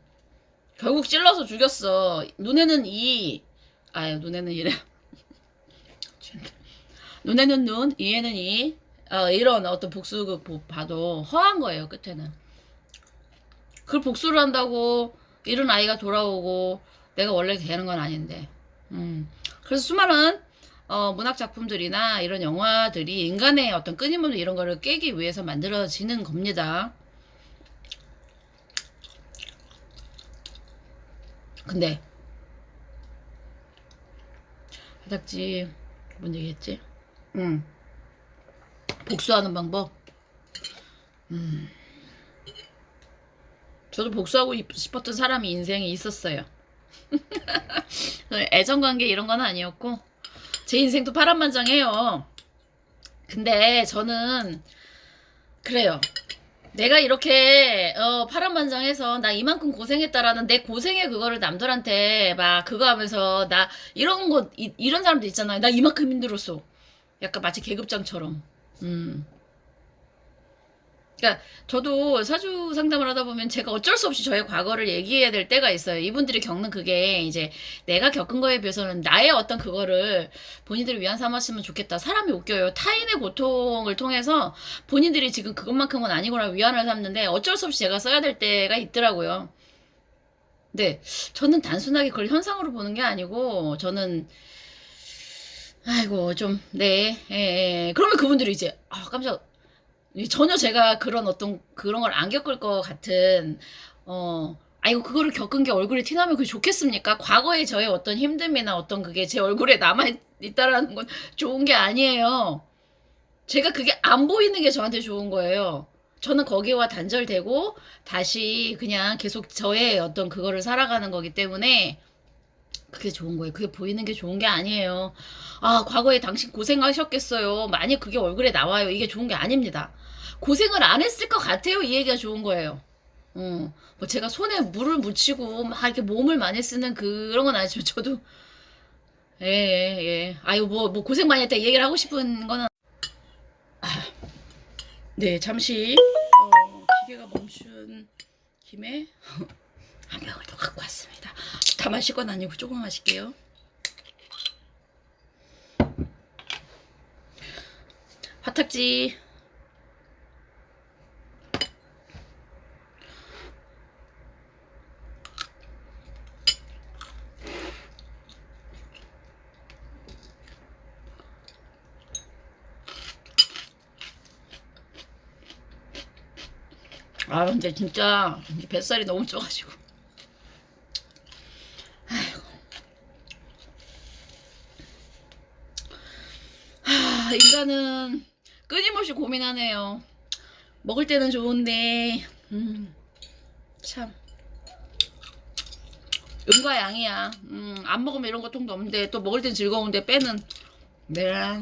결국 찔러서 죽였어. 눈에는 눈에는 이래. 눈에는 눈, 이에는 이. 이런 어떤 복수극 봐도 허한 거예요, 끝에는. 그걸 복수를 한다고 이런 아이가 돌아오고 내가 원래 되는 건 아닌데. 그래서 수많은 문학 작품들이나 이런 영화들이 인간의 어떤 끊임없는 이런 거를 깨기 위해서 만들어지는 겁니다. 근데 화딱지 뭔 얘기했지? 복수하는 방법. 저도 복수하고 싶었던 사람이 인생에 있었어요. 애정관계 이런 건 아니었고 제 인생도 파란만장해요. 근데 저는 그래요. 내가 이렇게 파란만장해서 나 이만큼 고생했다라는 내 고생의 그거를 남들한테 막 그거 하면서 나 이런 사람들 있잖아요. 나 이만큼 힘들었어. 약간 마치 계급장처럼. 그러니까 저도 사주 상담을 하다 보면 제가 어쩔 수 없이 저의 과거를 얘기해야 될 때가 있어요. 이분들이 겪는 그게 이제 내가 겪은 거에 비해서는 나의 어떤 그거를 본인들을 위안 삼았으면 좋겠다. 사람이 웃겨요. 타인의 고통을 통해서 본인들이 지금 그것만큼은 아니구나 위안을 삼는데 어쩔 수 없이 제가 써야 될 때가 있더라고요. 근데 저는 단순하게 그걸 현상으로 보는 게 아니고 저는 아이고 좀 네. 그러면 그분들이 이제 깜짝 전혀 제가 그런 어떤 그런 걸 안 겪을 것 같은 아이고 그거를 겪은 게 얼굴에 티나면 그게 좋겠습니까? 과거의 저의 어떤 힘듦이나 어떤 그게 제 얼굴에 남아 있다라는 건 좋은 게 아니에요. 제가 그게 안 보이는 게 저한테 좋은 거예요. 저는 거기와 단절되고 다시 그냥 계속 저의 어떤 그거를 살아가는 거기 때문에 그게 좋은 거예요. 그게 보이는 게 좋은 게 아니에요. 아, 과거에 당신 고생하셨겠어요. 만약 그게 얼굴에 나와요. 이게 좋은 게 아닙니다. 고생을 안 했을 것 같아요. 이 얘기가 좋은 거예요. 뭐 제가 손에 물을 묻히고 막 이렇게 몸을 많이 쓰는 그런 건 아니지만 저도 예, 예, 예. 아유, 뭐 고생 많이 했다 이 얘기를 하고 싶은 거는 네, 잠시 기계가 멈춘 김에 한 병을 더 갖고 왔습니다. 다 마실 건 아니고 조금 마실게요. 화탁지. 아, 근데 진짜 뱃살이 너무 쪄가지고. 아이고. 인간은 끊임없이 고민하네요. 먹을 때는 좋은데, 참. 음과 양이야. 안 먹으면 이런 고통도 없는데, 또 먹을 땐 즐거운데, 빼는. 네.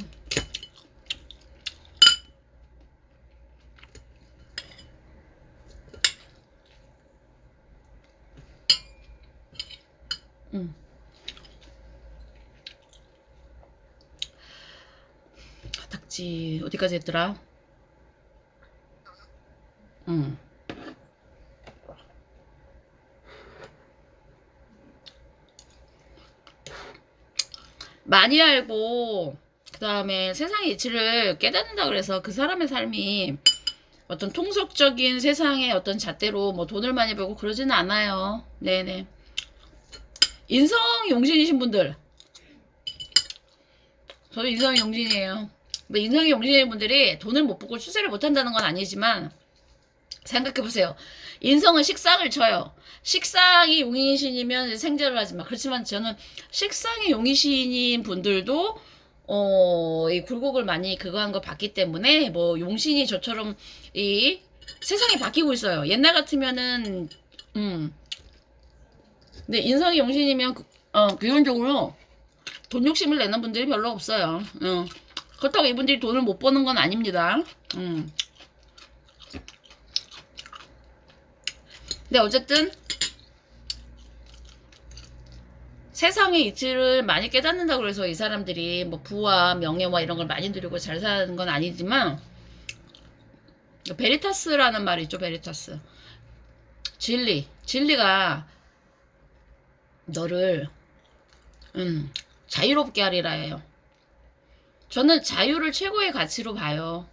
닭지, 어디까지 했더라? 음. 많이 알고 그 다음에 세상의 이치를 깨닫는다 그래서 그 사람의 삶이 어떤 통속적인 세상의 어떤 잣대로 뭐 돈을 많이 벌고 그러지는 않아요. 네네. 인성용신이신 분들, 저도 인성용신이에요. 인성이 용신인 분들이 돈을 못 벌고 추세를 못 한다는 건 아니지만 생각해보세요. 인성은 식상을 쳐요. 식상이 용의신이면 생절을 하지만 그렇지만 저는 식상이 용의신인 분들도 이 굴곡을 많이 그거 한 거 봤기 때문에 뭐 용신이 저처럼 이 세상이 바뀌고 있어요. 옛날 같으면은 근데 인성이 용신이면 기본적으로 돈 욕심을 내는 분들이 별로 없어요. 그렇다고 이분들이 돈을 못 버는 건 아닙니다. 근데 어쨌든 세상의 이치를 많이 깨닫는다고 그래서 이 사람들이 뭐 부와 명예와 이런 걸 많이 누리고 잘 사는 건 아니지만 베리타스라는 말이 있죠. 베리타스. 진리가 너를 자유롭게 하리라 해요. 저는 자유를 최고의 가치로 봐요.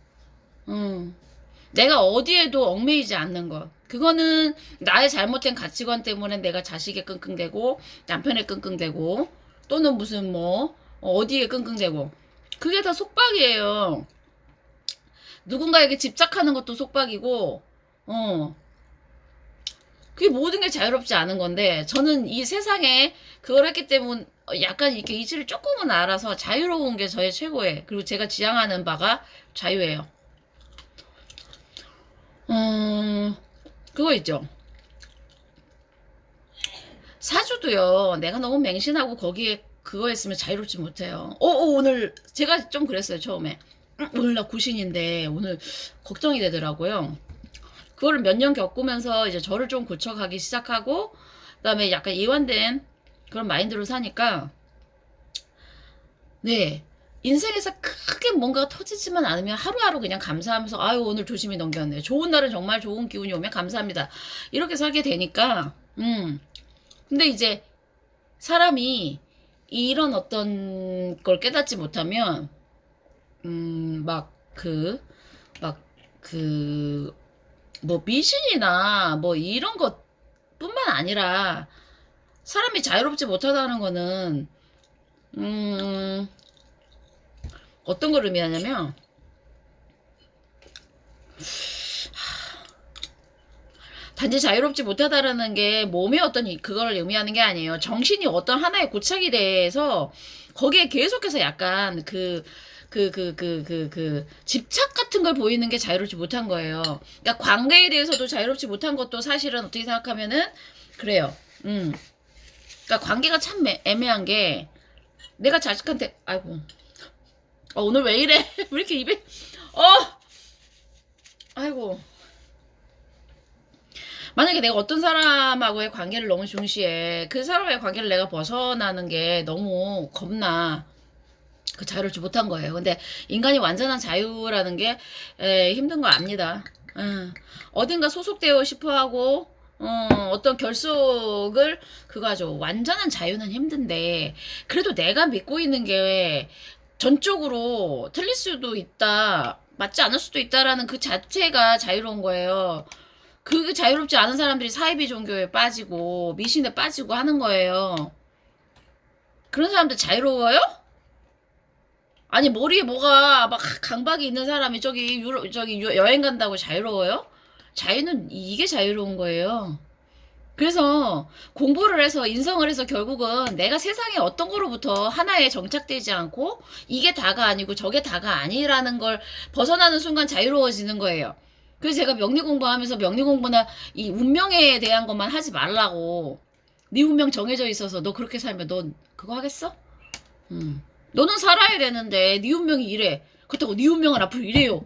내가 어디에도 얽매이지 않는 것. 그거는 나의 잘못된 가치관 때문에 내가 자식에 끙끙대고 남편에 끙끙대고 또는 무슨 뭐 어디에 끙끙대고 그게 다 속박이에요. 누군가에게 집착하는 것도 속박이고 그게 모든 게 자유롭지 않은 건데 저는 이 세상에 그걸 했기 때문에 약간 이렇게 이치를 조금은 알아서 자유로운 게 저의 최고의 그리고 제가 지향하는 바가 자유예요. 그거 있죠. 사주도요. 내가 너무 맹신하고 거기에 그거 했으면 자유롭지 못해요. 오늘 제가 좀 그랬어요. 처음에. 오늘 나 구신인데 오늘 걱정이 되더라고요. 그거를 몇 년 겪으면서 이제 저를 좀 고쳐가기 시작하고 그다음에 약간 이완된 그런 마인드로 사니까 네. 인생에서 크게 뭔가가 터지지만 않으면 하루하루 그냥 감사하면서 아유 오늘 조심히 넘겼네. 좋은 날은 정말 좋은 기운이 오면 감사합니다. 이렇게 살게 되니까 근데 이제 사람이 이런 어떤 걸 깨닫지 못하면 뭐 미신이나 뭐 이런 것뿐만 아니라 사람이 자유롭지 못하다는 거는 어떤 걸 의미하냐면 단지 자유롭지 못하다라는 게 몸의 어떤 그거를 의미하는 게 아니에요. 정신이 어떤 하나의 고착이 돼서 거기에 계속해서 약간 집착 같은 걸 보이는 게 자유롭지 못한 거예요. 그러니까 관계에 대해서도 자유롭지 못한 것도 사실은 어떻게 생각하면은 그래요. 그러니까 관계가 참 애매한 게 내가 자식한테 아이고 오늘 왜 이래 왜 이렇게 입에 아이고 만약에 내가 어떤 사람하고의 관계를 너무 중시해 그 사람의 관계를 내가 벗어나는 게 너무 겁나 그 자유를 주지 못한 거예요. 근데 인간이 완전한 자유라는 게 힘든 거 압니다. 어딘가 소속되어 싶어 하고 어떤 결속을 그거죠. 완전한 자유는 힘든데 그래도 내가 믿고 있는 게 전적으로 틀릴 수도 있다. 맞지 않을 수도 있다라는 그 자체가 자유로운 거예요. 그 자유롭지 않은 사람들이 사이비 종교에 빠지고 미신에 빠지고 하는 거예요. 그런 사람들 자유로워요? 아니 머리에 뭐가 막 강박이 있는 사람이 저기 여행 간다고 자유로워요? 자유는 이게 자유로운 거예요. 그래서 공부를 해서 인성을 해서 결국은 내가 세상에 어떤 거로부터 하나에 정착되지 않고 이게 다가 아니고 저게 다가 아니라는 걸 벗어나는 순간 자유로워지는 거예요. 그래서 제가 명리 공부하면서 명리 공부나 이 운명에 대한 것만 하지 말라고. 네 운명 정해져 있어서 너 그렇게 살면 넌 그거 하겠어? 너는 살아야 되는데 네 운명이 이래. 그렇다고 네 운명은 앞으로 이래요.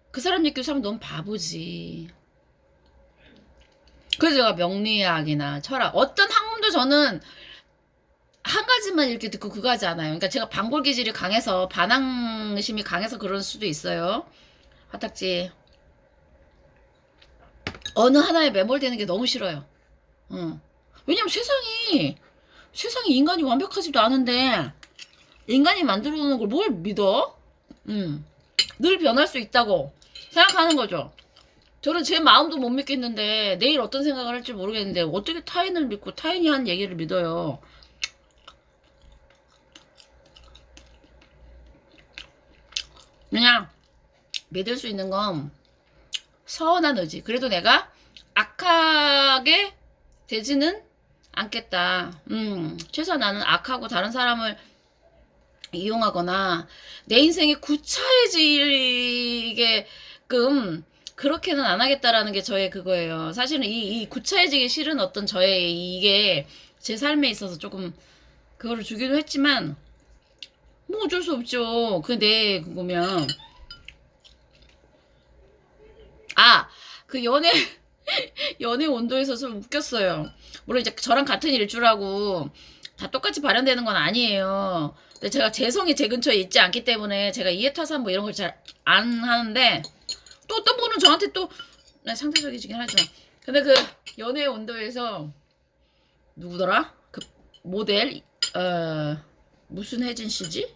그 사람 얘기를 하면 넌 바보지. 그래서 제가 명리학이나 철학 어떤 학문도 저는 한 가지만 이렇게 듣고 그거 하지 않아요. 그러니까 제가 반골 기질이 강해서 반항심이 강해서 그럴 수도 있어요. 화딱지 어느 하나에 매몰되는 게 너무 싫어요. 왜냐면 세상이 인간이 완벽하지도 않은데 인간이 만들어 놓은 걸 뭘 믿어? 늘 변할 수 있다고 생각하는 거죠. 저는 제 마음도 못 믿겠는데 내일 어떤 생각을 할지 모르겠는데 어떻게 타인을 믿고 타인이 한 얘기를 믿어요. 그냥 믿을 수 있는 건 서운한 의지. 그래도 내가 악하게 되지는 않겠다. 최소한 나는 악하고 다른 사람을 이용하거나 내 인생이 구차해지게끔 그렇게는 안 하겠다라는 게 저의 그거예요. 사실은 이 구차해지기 싫은 어떤 저의 이게 제 삶에 있어서 조금 그거를 주기도 했지만 뭐 어쩔 수 없죠. 그내 그거면 그 연애 온도에서 좀 웃겼어요. 물론 이제 저랑 같은 일주라고 다 똑같이 발현되는 건 아니에요. 근데 제가 재성이 제 근처에 있지 않기 때문에 제가 이해타산 뭐 이런 걸 잘 안 하는데 또 어떤 분은 저한테 또 상대적이긴 하지만 근데 그 연애 온도에서 누구더라? 그 모델 무슨 혜진 씨지?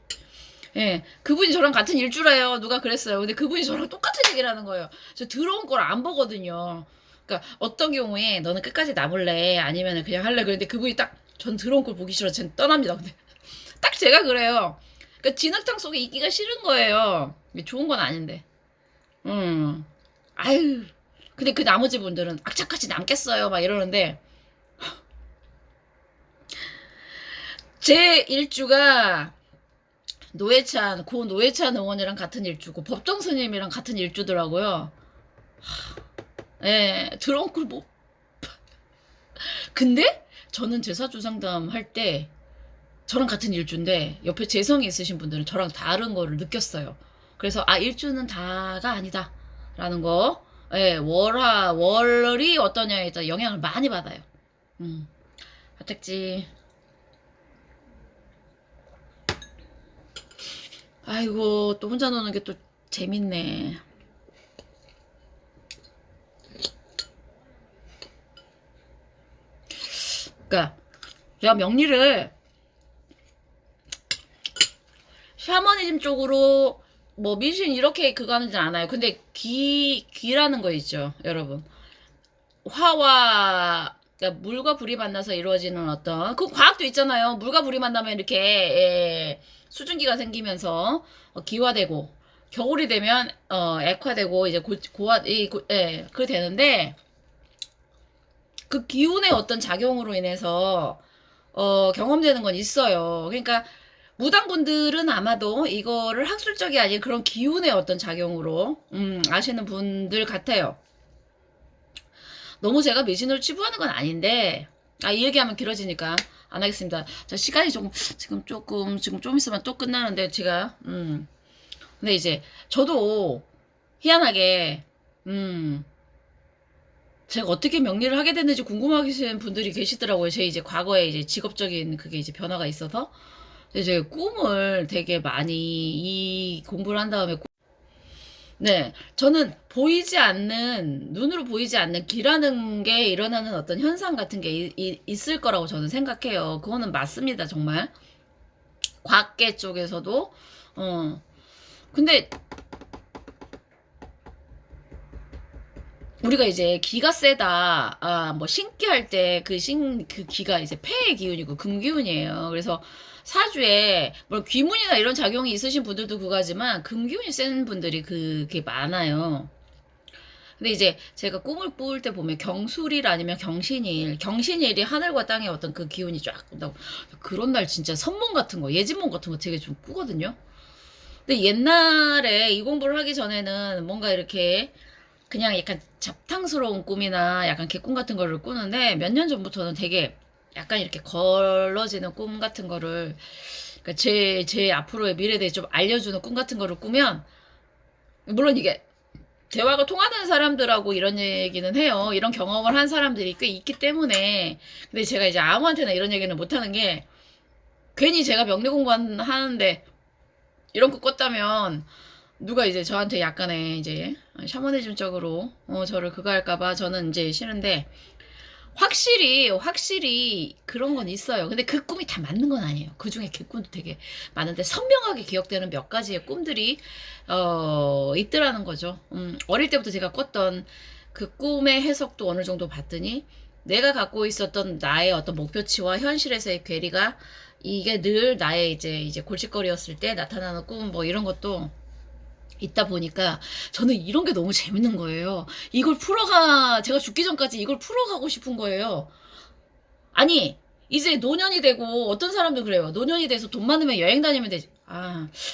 예, 그분이 저랑 같은 일주라요. 누가 그랬어요. 근데 그분이 저랑 똑같은 얘기를 하는 거예요. 저 들어온 걸 안 보거든요. 그러니까 어떤 경우에 너는 끝까지 나볼래? 아니면 그냥 할래? 그런데 그분이 딱 전 들어온 걸 보기 싫어. 전 떠납니다. 근데 딱 제가 그래요. 그러니까 진흙탕 속에 있기가 싫은 거예요. 좋은 건 아닌데. 아유. 근데 그 나머지 분들은 악착같이 남겠어요. 막 이러는데 제 일주가 고 노회찬 의원이랑 같은 일주고 법정 스님이랑 같은 일주더라고요. 예, 들어온 걸 뭐. 근데 저는 제사주상담 할 때 저랑 같은 일주인데 옆에 재성이 있으신 분들은 저랑 다른 거를 느꼈어요. 그래서 일주는 다가 아니다 라는 거. 예, 월이 어떠냐에 따라 영향을 많이 받아요. 화택지. 아이고 또 혼자 노는 게 또 재밌네. 그러니까 제가 명리를 샤머니즘 쪽으로 뭐 미신 이렇게 그거 하는지 않아요. 근데 기라는 거 있죠, 여러분. 화와 그러니까 물과 불이 만나서 이루어지는 어떤 그 과학도 있잖아요. 물과 불이 만나면 이렇게 수증기가 생기면서 기화되고 겨울이 되면 액화되고 이제 그렇게 되는데 그 기운의 어떤 작용으로 인해서 경험되는 건 있어요. 그러니까 무당분들은 아마도 이거를 학술적이 아닌 그런 기운의 어떤 작용으로 아시는 분들 같아요. 너무 제가 미신으로 치부하는 건 아닌데 이 얘기하면 길어지니까 안 하겠습니다. 자, 시간이 지금 좀 있으면 또 끝나는데, 제가, 근데 이제, 저도, 희한하게, 제가 어떻게 명리를 하게 됐는지 궁금하신 분들이 계시더라고요. 제 이제 과거에 이제 직업적인 그게 이제 변화가 있어서. 이제 꿈을 되게 많이 이 공부를 한 다음에 네, 저는 보이지 않는 눈으로 보이지 않는 기라는 게 일어나는 어떤 현상 같은 게 있을 거라고 저는 생각해요. 그거는 맞습니다, 정말. 과학계 쪽에서도 근데 우리가 이제 기가 세다, 뭐 신기할 때 그 기가 이제 폐의 기운이고 금기운이에요. 그래서 사주에, 뭐 귀문이나 이런 작용이 있으신 분들도 그거지만 금기운이 센 분들이 그게 많아요. 근데 이제 제가 꿈을 꾸을 때 보면 경술일 아니면 경신일, 경신일이 하늘과 땅의 어떤 그 기운이 쫙 온다고. 그런 날 진짜 선몽 같은 거, 예진몽 같은 거 되게 좀 꾸거든요. 근데 옛날에 이 공부를 하기 전에는 뭔가 이렇게 그냥 약간 잡탕스러운 꿈이나 약간 개꿈 같은 거를 꾸는데 몇 년 전부터는 되게 약간 이렇게 걸러지는 꿈 같은 거를 그러니까 제 앞으로의 미래에 대해 좀 알려주는 꿈 같은 거를 꾸면 물론 이게 대화가 통하는 사람들하고 이런 얘기는 해요. 이런 경험을 한 사람들이 꽤 있기 때문에. 근데 제가 이제 아무한테나 이런 얘기는 못 하는 게 괜히 제가 명리 공부하는데 이런 거 꿨다면 누가 이제 저한테 약간의 이제 샤머니즘 쪽으로 저를 그거 할까봐 저는 이제 싫은데 확실히 그런 건 있어요. 근데 그 꿈이 다 맞는 건 아니에요. 그 중에 개꿈도 되게 많은데 선명하게 기억되는 몇 가지의 꿈들이 있더라는 거죠. 어릴 때부터 제가 꿨던 그 꿈의 해석도 어느 정도 봤더니 내가 갖고 있었던 나의 어떤 목표치와 현실에서의 괴리가 이게 늘 나의 이제 골칫거리였을 때 나타나는 꿈 뭐 이런 것도 있다 보니까 저는 이런 게 너무 재밌는 거예요. 제가 죽기 전까지 이걸 풀어가고 싶은 거예요. 아니, 이제 노년이 되고 어떤 사람들 그래요. 노년이 돼서 돈 많으면 여행 다니면 되지.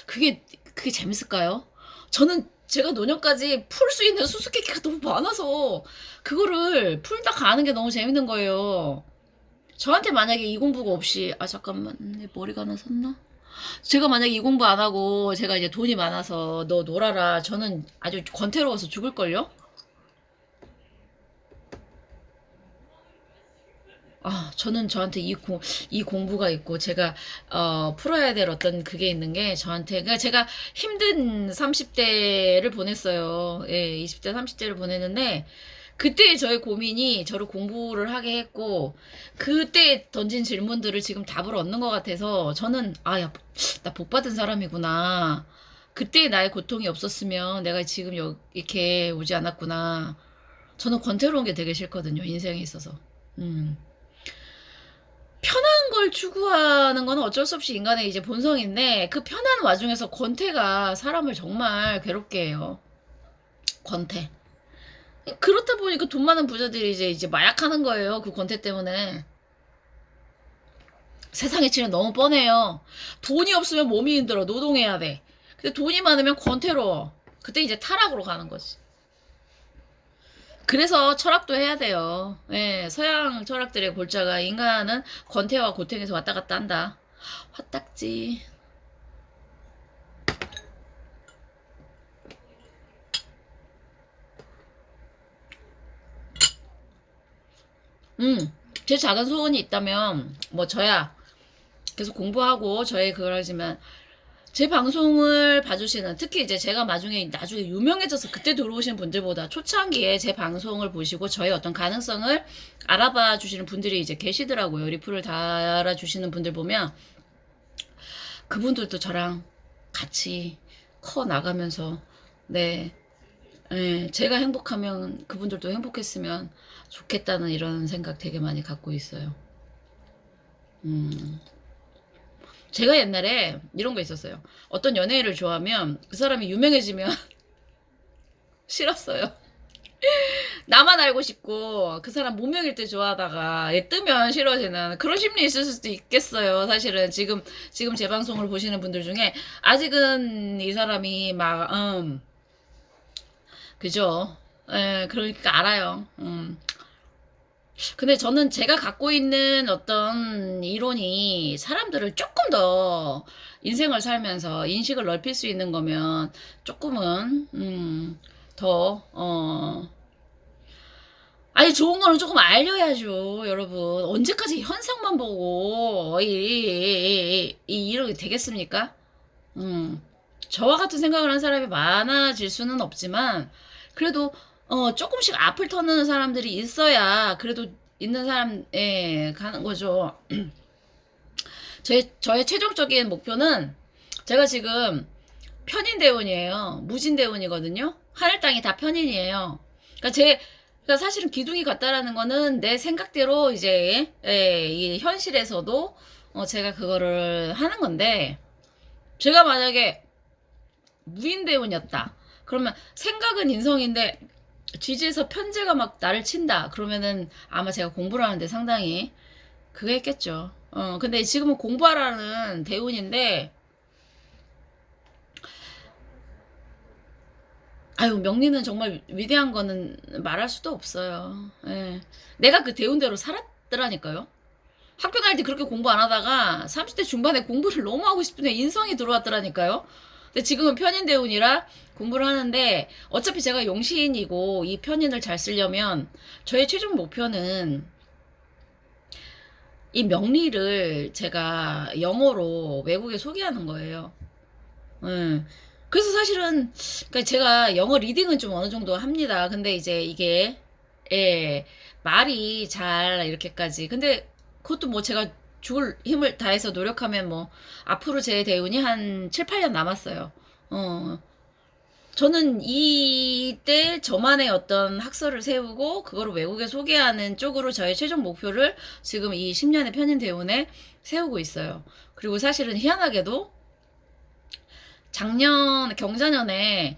그게 재밌을까요? 저는 제가 노년까지 풀 수 있는 수수께끼가 너무 많아서 그거를 풀다 가는 게 너무 재밌는 거예요. 저한테 만약에 이 공부가 없이, 잠깐만, 내 머리가 하나 섰나? 제가 만약에 이 공부 안 하고 제가 이제 돈이 많아서 너 놀아라. 저는 아주 권태로워서 죽을걸요? 저는 저한테 이 공부가 있고 제가 풀어야 될 어떤 그게 있는 게 저한테 그러니까 제가 힘든 30대를 보냈어요. 예, 20대 30대를 보냈는데 그때 저의 고민이 저를 공부를 하게 했고 그때 던진 질문들을 지금 답을 얻는 것 같아서 저는 나 복 받은 사람이구나. 그때 나의 고통이 없었으면 내가 지금 이렇게 오지 않았구나. 저는 권태로운 게 되게 싫거든요. 인생에 있어서. 음. 편한 걸 추구하는 건 어쩔 수 없이 인간의 이제 본성인데 그 편한 와중에서 권태가 사람을 정말 괴롭게 해요. 권태. 그렇다 보니까 돈 많은 부자들이 이제 마약하는 거예요. 그 권태 때문에. 세상의 치는 너무 뻔해요. 돈이 없으면 몸이 힘들어. 노동해야 돼. 근데 돈이 많으면 권태로워. 그때 이제 타락으로 가는 거지. 그래서 철학도 해야 돼요. 예, 서양 철학들의 골자가 인간은 권태와 고통에서 왔다 갔다 한다. 화딱지. 제 작은 소원이 있다면, 뭐, 저야 계속 공부하고, 저의 그걸 하지만, 제 방송을 봐주시는, 특히 이제 제가 나중에 유명해져서 그때 들어오신 분들보다 초창기에 제 방송을 보시고, 저의 어떤 가능성을 알아봐 주시는 분들이 이제 계시더라고요. 리플을 달아주시는 분들 보면, 그분들도 저랑 같이 커 나가면서, 네, 예, 제가 행복하면 그분들도 행복했으면 좋겠다는 이런 생각 되게 많이 갖고 있어요. 음. 제가 옛날에 이런 거 있었어요. 어떤 연예인을 좋아하면 그 사람이 유명해지면 싫었어요. 나만 알고 싶고 그 사람 무명일 때 좋아하다가 얘 뜨면 싫어지는 그런 심리 있을 수도 있겠어요. 사실은 지금 제 방송을 보시는 분들 중에 아직은 이 사람이 막 그죠? 예, 그러니까 알아요. 근데 저는 제가 갖고 있는 어떤 이론이 사람들을 조금 더 인생을 살면서 인식을 넓힐 수 있는 거면 조금은, 더, 아니, 좋은 거는 조금 알려야죠, 여러분. 언제까지 현상만 보고, 이러게 되겠습니까? 음, 저와 같은 생각을 하는 사람이 많아질 수는 없지만, 그래도, 조금씩 앞을 터는 사람들이 있어야, 그래도 있는 사람에 가는 거죠. 저의 최종적인 목표는, 제가 지금 편인대원이에요. 무진대원이거든요. 하늘 땅이 다 편인이에요. 그러니까 사실은 기둥이 같다라는 거는 내 생각대로 이제, 이 현실에서도, 제가 그거를 하는 건데, 제가 만약에 무인대원이었다. 그러면 생각은 인성인데 지지에서 편제가 막 나를 친다. 그러면은 아마 제가 공부를 하는데 상당히 그게 했겠죠. 근데 지금은 공부하라는 대운인데, 아유, 명리는 정말 위대한 거는 말할 수도 없어요. 예. 내가 그 대운대로 살았더라니까요. 학교 다닐 때 그렇게 공부 안 하다가 30대 중반에 공부를 너무 하고 싶은데 인성이 들어왔더라니까요. 근데 지금은 편인 대운이라 공부를 하는데, 어차피 제가 용신이고 이 편인을 잘 쓰려면 저의 최종 목표는 이 명리를 제가 영어로 외국에 소개하는 거예요. 예. 그래서 사실은, 그러니까 제가 영어 리딩은 좀 어느 정도 합니다. 근데 이제 이게, 예, 말이 잘 이렇게까지. 근데 그것도 뭐 제가 죽을 힘을 다해서 노력하면 뭐 앞으로 제 대운이 한 7, 8년 남았어요. 어, 저는 이때 저만의 어떤 학설을 세우고 그거를 외국에 소개하는 쪽으로 저의 최종 목표를 지금 이 10년의 편인 대운에 세우고 있어요. 그리고 사실은 희한하게도 작년 경자년에,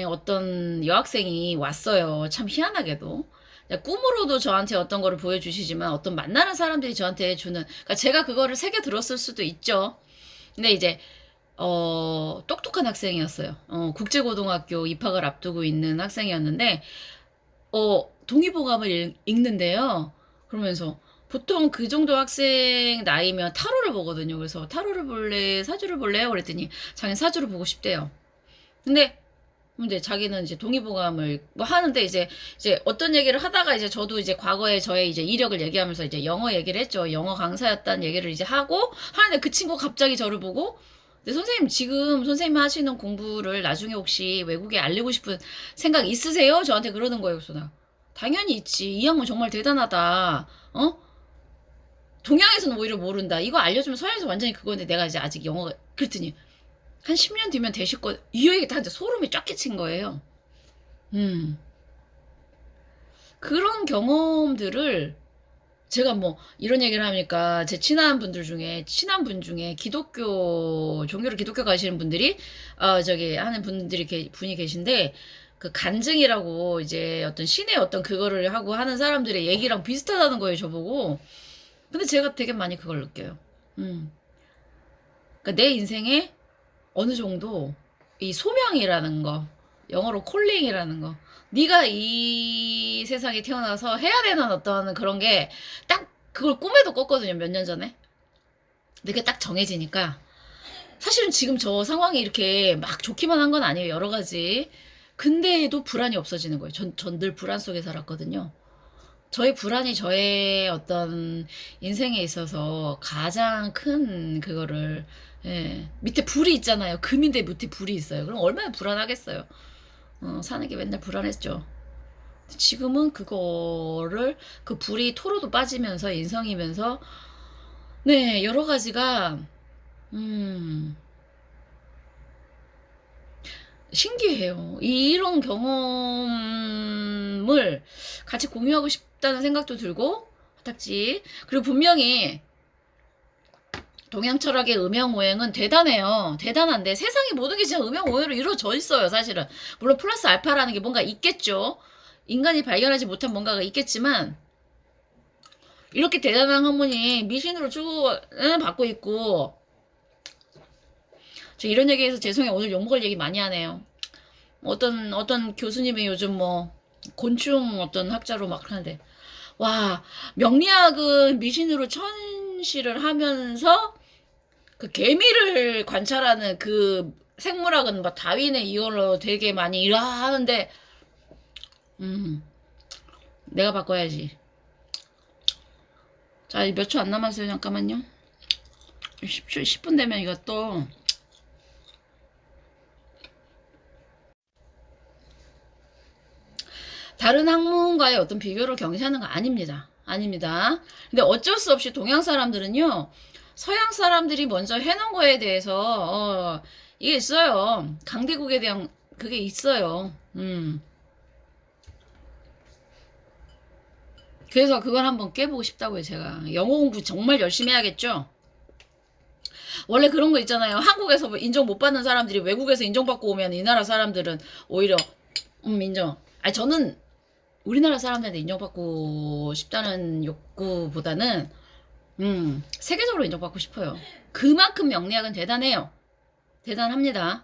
어떤 여학생이 왔어요. 참 희한하게도. 꿈으로도 저한테 어떤 거를 보여주시지만 어떤 만나는 사람들이 저한테 주는, 그러니까 제가 그거를 새겨 들었을 수도 있죠. 근데 이제 똑똑한 학생이었어요. 국제고등학교 입학을 앞두고 있는 학생이었는데, 동의보감을 읽는데요. 그러면서 보통 그 정도 학생 나이면 타로를 보거든요. 그래서 타로를 볼래, 사주를 볼래요? 그랬더니 자기는 사주를 보고 싶대요. 근데 자기는 이제 동의보감을 뭐 하는데, 이제 어떤 얘기를 하다가 이제 저도 이제 과거에 저의 이제 이력을 얘기하면서 이제 영어 얘기를 했죠. 영어 강사였다는 얘기를 이제 하고 하는데, 그 친구가 갑자기 저를 보고, 근데 선생님, 지금 선생님 하시는 공부를 나중에 혹시 외국에 알리고 싶은 생각 있으세요? 저한테 그러는 거예요. 그래서 나 당연히 있지. 이 학문 정말 대단하다. 동양에서는 오히려 모른다. 이거 알려주면 서양에서 완전히 그건데, 내가 이제 아직 영어가, 그랬더니 한 10년 뒤면 되실 거, 이 얘기 다 이제 소름이 쫙 끼친 거예요. 음. 그런 경험들을 제가 뭐 이런 얘기를 하니까, 제 친한 분 중에 종교를 기독교 가시는 분들이, 저기 하는 분이 계신데, 그 간증이라고 이제 어떤 신의 어떤 그거를 하고 하는 사람들의 얘기랑 비슷하다는 거예요, 저보고. 근데 제가 되게 많이 그걸 느껴요. 음. 그러니까 내 인생에 어느 정도 이 소명이라는 거, 영어로 콜링이라는 거, 네가 이 세상에 태어나서 해야 되는 어떤 그런 게 딱, 그걸 꿈에도 꿨거든요, 몇 년 전에. 근데 그게 딱 정해지니까, 사실은 지금 저 상황이 이렇게 막 좋기만 한 건 아니에요, 여러 가지. 근데도 불안이 없어지는 거예요. 전 늘 불안 속에 살았거든요. 저의 불안이 저의 어떤 인생에 있어서 가장 큰 그거를, 밑에 불이 있잖아요. 금인데 밑에 불이 있어요. 그럼 얼마나 불안하겠어요. 사는 게 맨날 불안했죠. 지금은 그거를, 그 불이 토로도 빠지면서 인성이면서, 네, 여러 가지가, 음, 신기해요. 이런 경험을 같이 공유하고 싶다는 생각도 들고, 딱지. 그리고 분명히 동양 철학의 음양오행은 대단해요. 대단한데 세상의 모든 게 진짜 음양오행으로 이루어져 있어요, 사실은. 물론 플러스 알파라는 게 뭔가 있겠죠. 인간이 발견하지 못한 뭔가가 있겠지만, 이렇게 대단한 학문이 미신으로 받고 있고, 저 이런 얘기해서 죄송해요. 오늘 욕먹을 얘기 많이 하네요. 어떤 교수님이 요즘 뭐 곤충 어떤 학자로 막 하는데, 와, 명리학은 미신으로 천시를 하면서 그 개미를 관찰하는 그 생물학은 막 다윈의 이걸로 되게 많이 일하는데, 음, 내가 바꿔야지. 자, 몇 초 안 남았어요. 잠깐만요. 10분 되면 이것도. 다른 학문과의 어떤 비교를 경시하는 거 아닙니다. 아닙니다. 근데 어쩔 수 없이 동양 사람들은요, 서양 사람들이 먼저 해놓은 거에 대해서, 이게 있어요. 강대국에 대한, 그게 있어요. 그래서 그걸 한번 깨보고 싶다고요, 제가. 영어 공부 정말 열심히 해야겠죠? 원래 그런 거 있잖아요. 한국에서 뭐 인정 못 받는 사람들이 외국에서 인정받고 오면 이 나라 사람들은 오히려, 인정. 아니, 저는 우리나라 사람들한테 인정받고 싶다는 욕구보다는, 세계적으로 인정받고 싶어요. 그만큼 명리학은 대단해요. 대단합니다.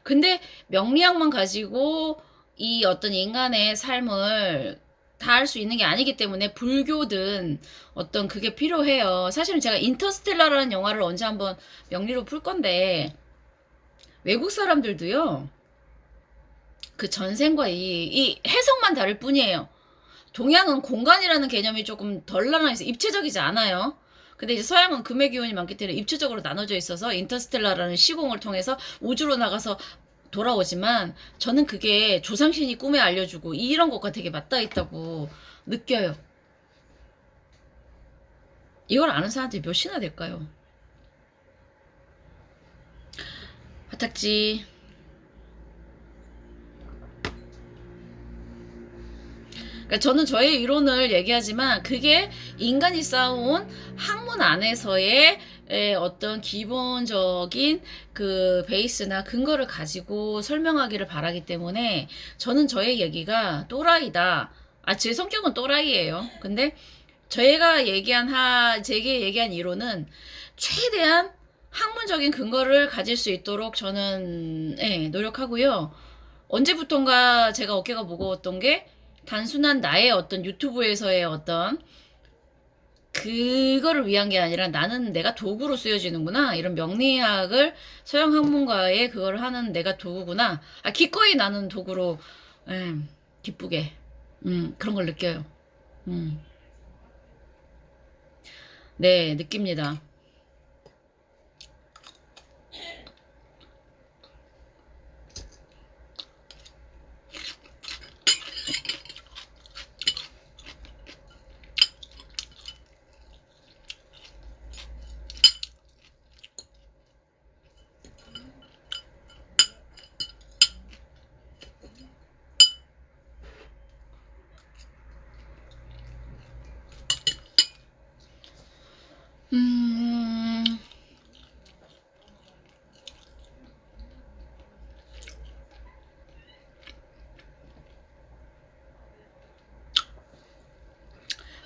근데 명리학만 가지고 이 어떤 인간의 삶을 다 할 수 있는 게 아니기 때문에 불교든 어떤 그게 필요해요. 사실은 제가 인터스텔라라는 영화를 언제 한번 명리로 풀 건데 외국 사람들도요. 그 전생과 이 해석만 다를 뿐이에요. 동양은 공간이라는 개념이 조금 덜 나눠 있어요. 입체적이지 않아요. 근데 이제 서양은 금의 기운이 많기 때문에 입체적으로 나눠져 있어서 인터스텔라라는 시공을 통해서 우주로 나가서 돌아오지만 저는 그게 조상신이 꿈에 알려주고 이런 것과 되게 맞닿아 있다고 느껴요. 이걸 아는 사람들이 몇이나 될까요? 화탁지. 그러니까 저는 저의 이론을 얘기하지만 그게 인간이 쌓아온 학문 안에서의 어떤 기본적인 그 베이스나 근거를 가지고 설명하기를 바라기 때문에 저는 저의 얘기가 또라이다. 아, 제 성격은 또라이예요. 근데 제게 얘기한 이론은 최대한 학문적인 근거를 가질 수 있도록 저는 노력하고요. 언제부턴가 제가 어깨가 무거웠던 게 단순한 나의 어떤 유튜브에서의 어떤 그거를 위한 게 아니라 나는 내가 도구로 쓰여지는구나. 이런 명리학을 서양 학문가의 그걸 하는 내가 도구구나. 아, 기꺼이 나는 도구로 기쁘게 그런 걸 느껴요. 음, 네, 느낍니다. 음,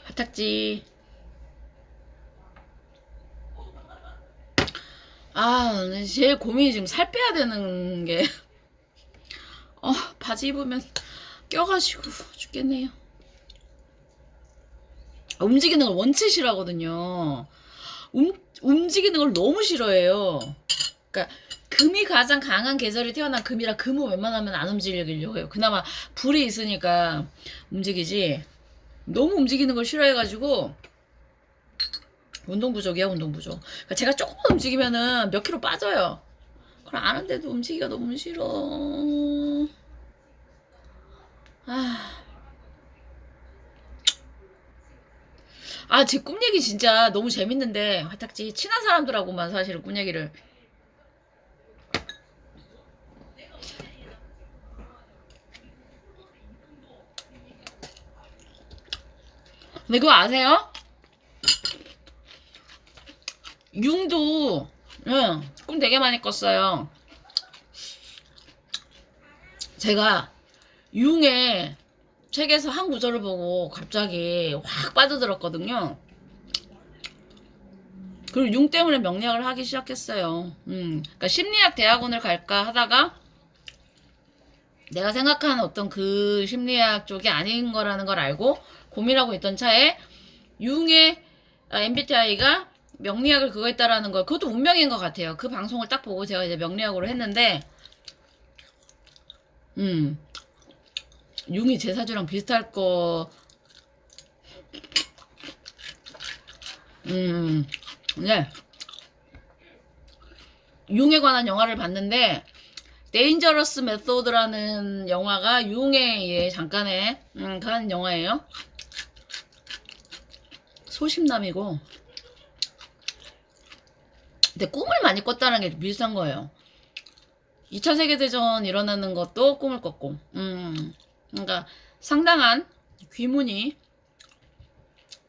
화탁지. 아, 제일 고민이 지금 살 빼야 되는 게, 바지 입으면 껴가지고 죽겠네요. 움직이는 걸 원체 싫어하거든요. 움직이는 걸 너무 싫어해요. 그러니까 금이 가장 강한 계절에 태어난 금이라 금은 웬만하면 안 움직이려고 해요. 그나마 불이 있으니까 움직이지. 너무 움직이는 걸 싫어해가지고 운동 부족이야, 운동 부족. 그러니까 제가 조금 움직이면은 몇 킬로 빠져요. 그럼 아는데도 움직이기가 너무 싫어. 아, 제 꿈 얘기 진짜 너무 재밌는데 화탁지 친한 사람들하고만 사실은 꿈 얘기를. 근데 그거 아세요? 융도 꿈 되게 많이 꿨어요. 제가 융의 책에서 한 구절을 보고 갑자기 확 빠져들었거든요. 그리고 융 때문에 명리학을 하기 시작했어요. 그러니까 심리학 대학원을 갈까 하다가 내가 생각하는 어떤 그 심리학 쪽이 아닌 거라는 걸 알고 고민하고 있던 차에 융의 MBTI가 명리학을 그거 했다라는 거, 그것도 운명인 것 같아요. 그 방송을 딱 보고 제가 이제 명리학으로 했는데, 융이 제 사주랑 비슷할 거, 네. 융에 관한 영화를 봤는데, 데인저러스 메소드라는 영화가 융의 예, 잠깐의 그런 영화예요. 소심남이고, 근데 꿈을 많이 꿨다는 게 비슷한 거예요. 2차 세계대전 일어나는 것도 꿈을 꿨고, 그러니까 상당한 귀문이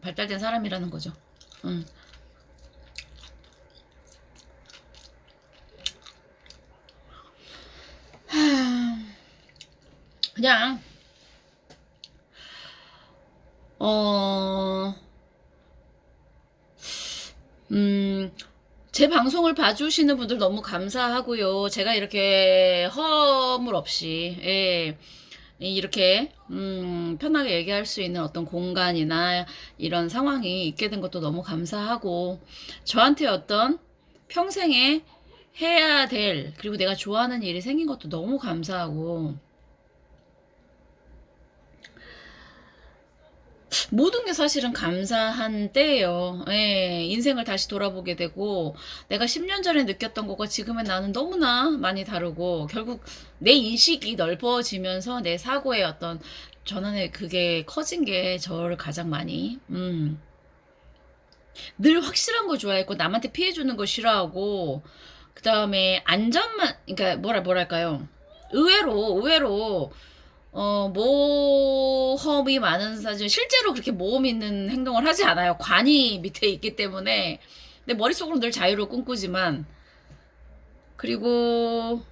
발달된 사람이라는 거죠. 그냥 어, 제 방송을 봐주시는 분들 너무 감사하고요. 제가 이렇게 허물 없이, 예, 이렇게, 편하게 얘기할 수 있는 어떤 공간이나 이런 상황이 있게 된 것도 너무 감사하고, 저한테 어떤 평생에 해야 될, 그리고 내가 좋아하는 일이 생긴 것도 너무 감사하고, 모든 게 사실은 감사한 때예요. 예, 인생을 다시 돌아보게 되고 내가 10년 전에 느꼈던 것과 지금의 나는 너무나 많이 다르고 결국 내 인식이 넓어지면서 내 사고의 어떤 전환의 그게 커진 게 저를 가장 많이 늘 확실한 거 좋아했고 남한테 피해 주는 거 싫어하고 그다음에 안전만 그러니까 뭐랄까요? 의외로 모험이 많은 사진, 실제로 그렇게 모험 있는 행동을 하지 않아요. 관이 밑에 있기 때문에. 내 머릿속으로 늘 자유를 꿈꾸지만, 그리고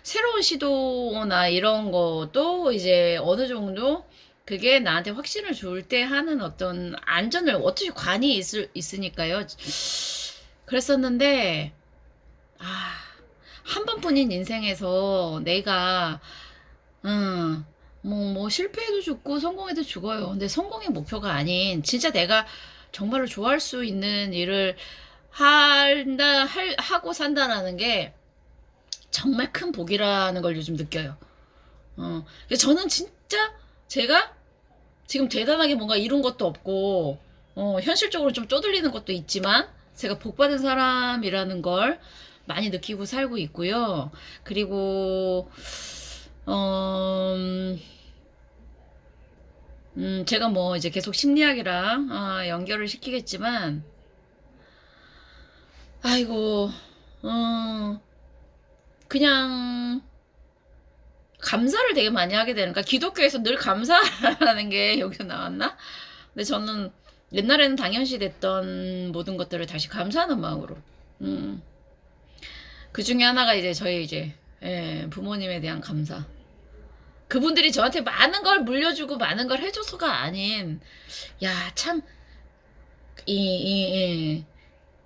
새로운 시도나 이런 것도 이제 어느 정도 그게 나한테 확신을 줄 때 하는 어떤 안전을, 어떻게 관이 있으니까요. 그랬었는데, 아, 한 번뿐인 인생에서 내가 뭐, 실패해도 죽고 성공해도 죽어요. 근데 성공의 목표가 아닌, 진짜 내가 정말로 좋아할 수 있는 일을 하고 산다라는 게 정말 큰 복이라는 걸 요즘 느껴요. 그래서 저는 진짜 제가 지금 대단하게 뭔가 이룬 것도 없고, 현실적으로 좀 쪼들리는 것도 있지만, 제가 복받은 사람이라는 걸 많이 느끼고 살고 있고요. 그리고, 어, 제가 뭐 이제 계속 심리학이랑 연결을 시키겠지만, 아이고, 그냥 감사를 되게 많이 하게 되는, 그러니까 기독교에서 늘 감사라는 게 여기서 나왔나? 근데 저는 옛날에는 당연시 됐던 모든 것들을 다시 감사하는 마음으로, 그 중에 하나가 이제 저희 이제 예, 부모님에 대한 감사. 그분들이 저한테 많은 걸 물려주고 많은 걸 해줘서가 아닌, 야, 참,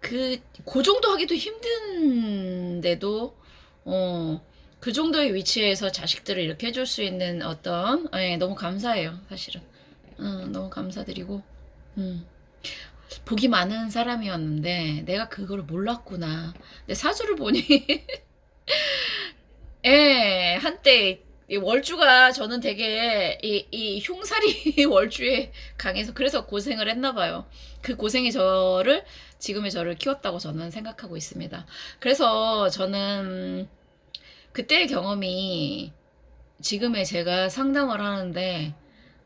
그 정도 하기도 힘든데도, 그 정도의 위치에서 자식들을 이렇게 해줄 수 있는 어떤, 예, 너무 감사해요, 사실은. 너무 감사드리고, 복이 많은 사람이었는데, 내가 그걸 몰랐구나. 내 사주를 보니, 예, 한때 이 월주가 저는 되게 이 흉살이 월주에 강해서 그래서 고생을 했나 봐요. 그 고생이 지금의 저를 키웠다고 저는 생각하고 있습니다. 그래서 저는 그때의 경험이 지금의 제가 상담을 하는데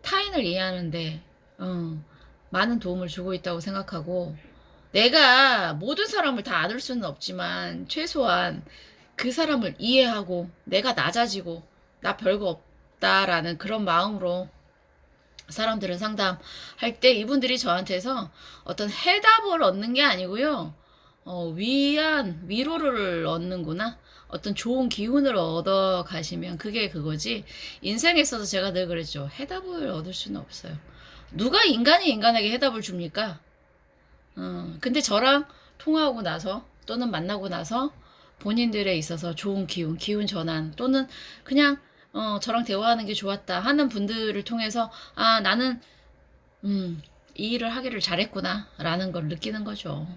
타인을 이해하는데 많은 도움을 주고 있다고 생각하고 내가 모든 사람을 다 안을 수는 없지만 최소한 그 사람을 이해하고 내가 낮아지고 나 별거 없다라는 그런 마음으로 사람들은 상담할 때 이분들이 저한테서 어떤 해답을 얻는 게 아니고요. 위로를 얻는구나. 어떤 좋은 기운을 얻어 가시면 그게 그거지. 인생에 있어서 제가 늘 그랬죠. 해답을 얻을 수는 없어요. 누가 인간이 인간에게 해답을 줍니까? 근데 저랑 통화하고 나서 또는 만나고 나서 본인들에 있어서 좋은 기운 전환 또는 그냥 저랑 대화하는 게 좋았다 하는 분들을 통해서 나는 이 일을 하기를 잘했구나라는 걸 느끼는 거죠.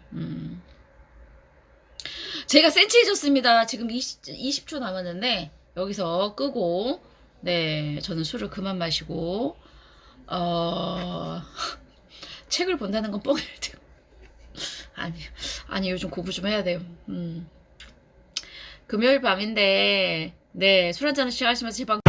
제가 센치해졌습니다. 지금 20초 남았는데 여기서 끄고 네 저는 술을 그만 마시고 책을 본다는 건 뻥일 테고 아니 요즘 공부 좀 해야 돼요. 금요일 밤인데 네 술 한잔 하시면서 제 방